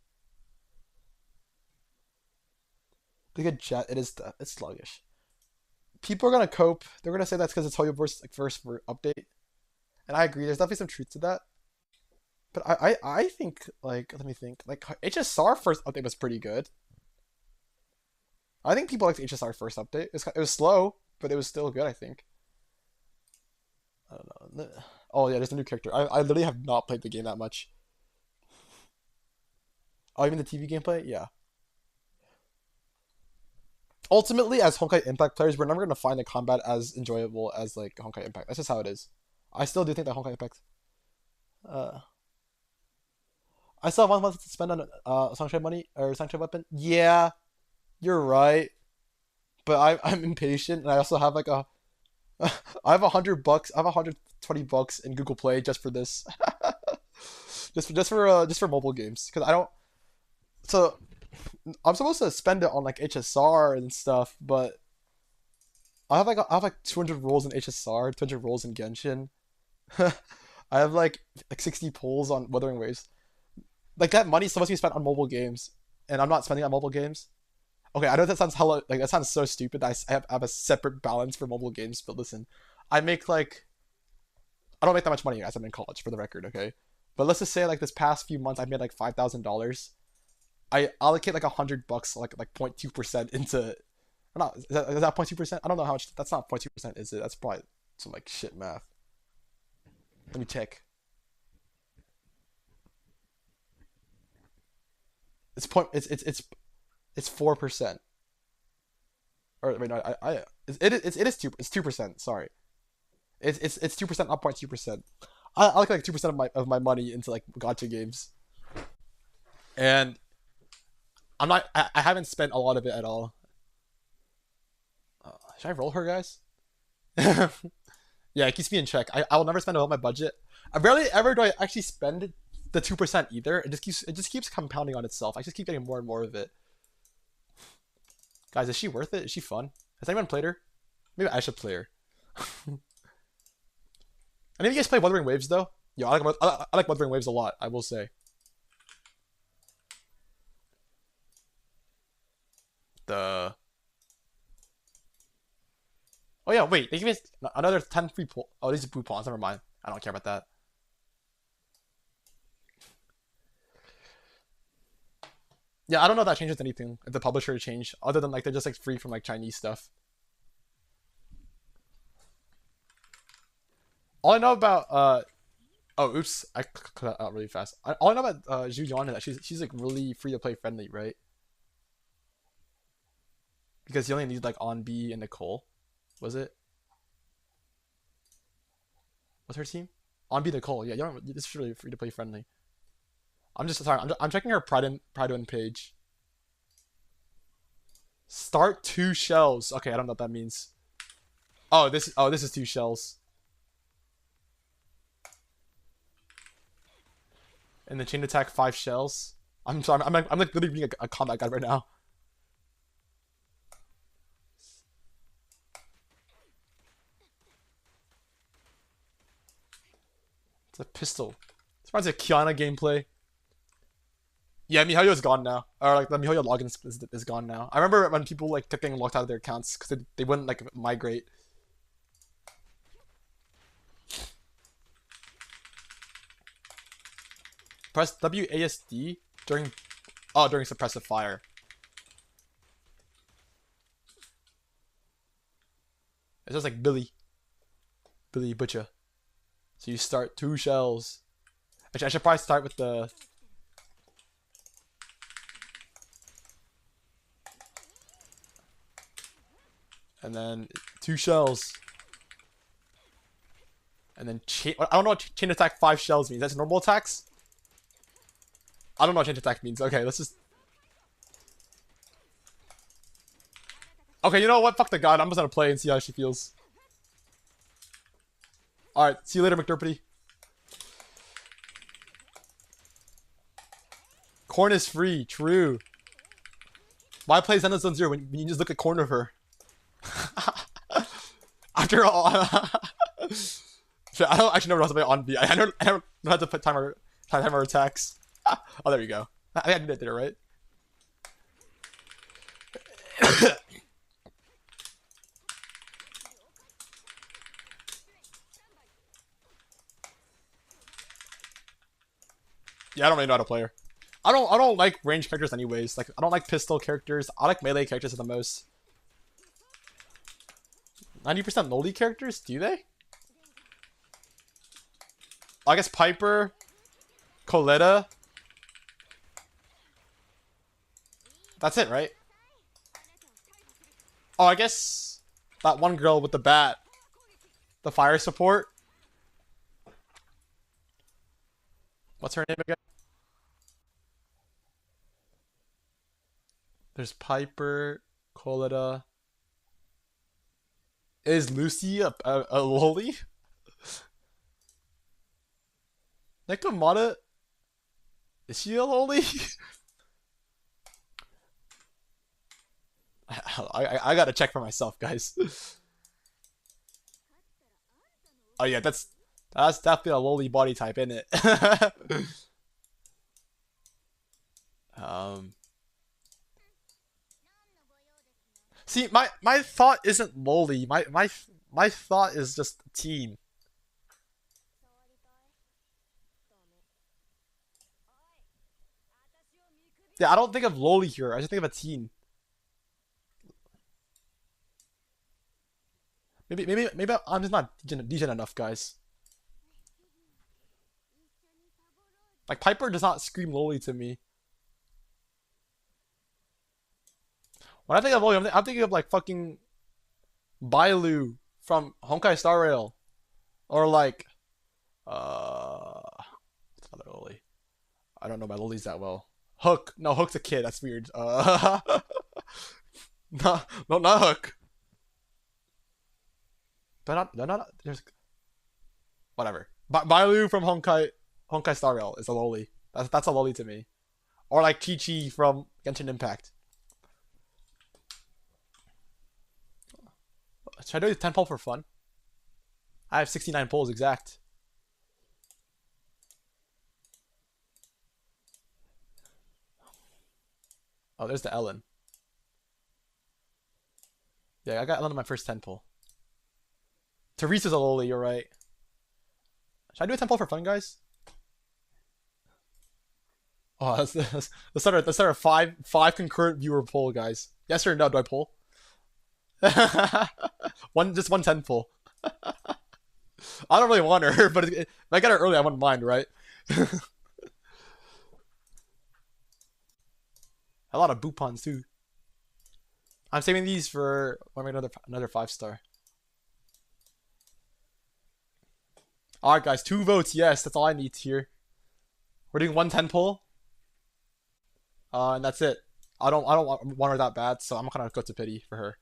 They get jet. It's sluggish. People are gonna cope. They're gonna say that's because it's Hoyoverse like first for update, and I agree. There's definitely some truth to that. But I think like let me think like HSR first update was pretty good. I think people liked the HSR first update. It was slow, but it was still good. I think. I don't know. Oh yeah, there's a new character. I literally have not played the game that much. Oh, even the TV gameplay? Yeah. Ultimately, as Honkai Impact players, we're never gonna find the combat as enjoyable as like Honkai Impact. That's just how it is. I still do think that Honkai Impact. Uh, I still have 1 month to spend on Sanctuary money or Sanctuary weapon. Yeah, you're right. But I'm impatient, and I also have like a I have $100. I have $120 in Google Play just for this, just for mobile games because I don't. So I'm supposed to spend it on like HSR and stuff, but I have like 200 rolls in HSR, 200 rolls in Genshin. I have like 60 pulls on Wuthering Waves. Like that money's supposed to be spent on mobile games, and I'm not spending on mobile games. Okay, I know that sounds hella like that sounds so stupid. That I have a separate balance for mobile games, but listen, I make like I don't make that much money as I'm in college, for the record, okay? But let's just say like this past few months, I've made like $5,000. I allocate like $100, like 0.2% into. Or not, is that 0.2%? I don't know how much. That's not 0.2%, is it? That's probably some like shit math. Let me check. It's point. It's 4%. Or wait, no, it is 2%. Sorry, it's 2%, not 0.2%. I allocate like 2% of my money into like gacha games, and I haven't spent a lot of it at all. Should I roll her, guys? Yeah, it keeps me in check. I will never spend all my budget. I rarely ever do I actually spend the 2% either. It just keeps compounding on itself. I just keep getting more and more of it. Guys, is she worth it? Is she fun? Has anyone played her? Maybe I should play her. Any of you guys play Wuthering Waves though? Yeah, I like Wuthering Waves a lot. I will say. The Oh yeah, wait. They give me another 10 free pull. Oh, these are blue pawns. Never mind. I don't care about that. Yeah, I don't know if that changes anything. If the publisher changed, other than like they're just like free from like Chinese stuff. All I know about oh oops, I cut that out really fast. All I know about Zhu Yuan is that she's like really free to play friendly, right? Because you only need like on B and Nicole. Was it? What's her team? On B Nicole. Yeah, you don't. This is really free to play friendly. I'm just sorry. I'm checking her Pride Win page. Start 2 shells. Okay, I don't know what that means. Oh this is 2 shells. And the chain attack 5 shells. I'm sorry. I'm like literally reading a combat guide right now. It's a pistol. This reminds me of Kiana gameplay. Yeah, miHoYo is gone now. Or like the miHoYo login is gone now. I remember when people like kept getting locked out of their accounts because they wouldn't like migrate. Press WASD during during suppressive fire. It's just like Billy Butcher. So you start 2 shells. Actually, I should probably start with the And then 2 shells. And then chain. I don't know what chain attack 5 shells means. That's normal attacks? I don't know what chain attack means. Okay, let's just. Okay, you know what? Fuck the god. I'm just gonna play and see how she feels. Alright, see you later, McDurpity. Corn is free. True. Why play Zelda Zone Zero when you just look at corn of her? After all, I don't actually know how to play on B. I don't know how to put timer attacks. Oh, there you go. I think I did it there, right? Yeah, I don't really know how to play her. I don't like range characters anyways. Like I don't like pistol characters. I like melee characters the most. 90% lowly characters, do they? I guess Piper, Coletta. That's it, right? Oh, I guess that one girl with the bat. The fire support. What's her name again? There's Piper, Coletta. Is Lucy a loli? Nekomata? Is she a loli? I gotta check for myself, guys. Oh yeah, that's definitely a loli body type, isn't it? um. See, my thought isn't loli. My thought is just teen. Yeah, I don't think of loli here. I just think of a teen. Maybe I'm just not degen enough, guys. Like Piper does not scream loli to me. When I think of loli, I'm thinking of like fucking Bailu from Honkai Star Rail, or like what's another loli? I don't know my lolis that well. Hook. No, Hook's a kid. That's weird. No, no, not Hook. They're not. There's whatever. Bailu from Honkai Star Rail is a loli. That's a loli to me. Or like Chi Chi from Genshin Impact. Should I do 10 pull for fun? I have 69 pulls exact. Oh, there's the Ellen. Yeah, I got Ellen on my first 10 pull. Teresa's a loli, you're right. Should I do a 10 pull for fun, guys? Oh, let's start a five concurrent viewer poll, guys. Yes or no? Do I pull? Just one 10 pull. I don't really want her, but if I get her early, I wouldn't mind, right? A lot of Boopons too. I'm saving these for when I make another 5-star. Alright guys, 2 votes, yes, that's all I need here. We're doing 110 pull. And that's it. I don't want her that bad, so I'm not gonna go to pity for her.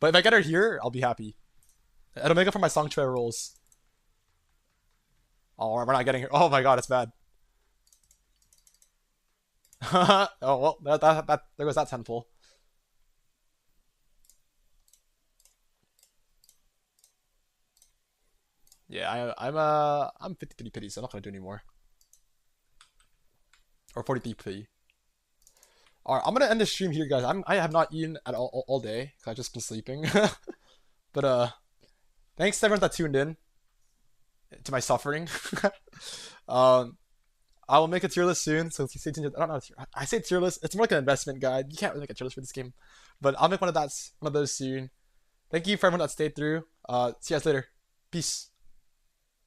But if I get her here, I'll be happy. It'll make up for my Songque rolls. Oh, we're not getting her. Oh my god, it's bad. Oh well, there goes that 10 pull. Yeah, I'm 53 pity, so I'm not gonna do anymore. Or 43 pity. Alright, I'm gonna end the stream here, guys. I have not eaten at all day because I've just been sleeping. But thanks to everyone that tuned in to my suffering. I will make a tier list soon, so stay tuned. I don't know. I say tier list. It's more like an investment guide. You can't really make a tier list for this game, but I'll make one of those soon. Thank you for everyone that stayed through. See you guys later. Peace.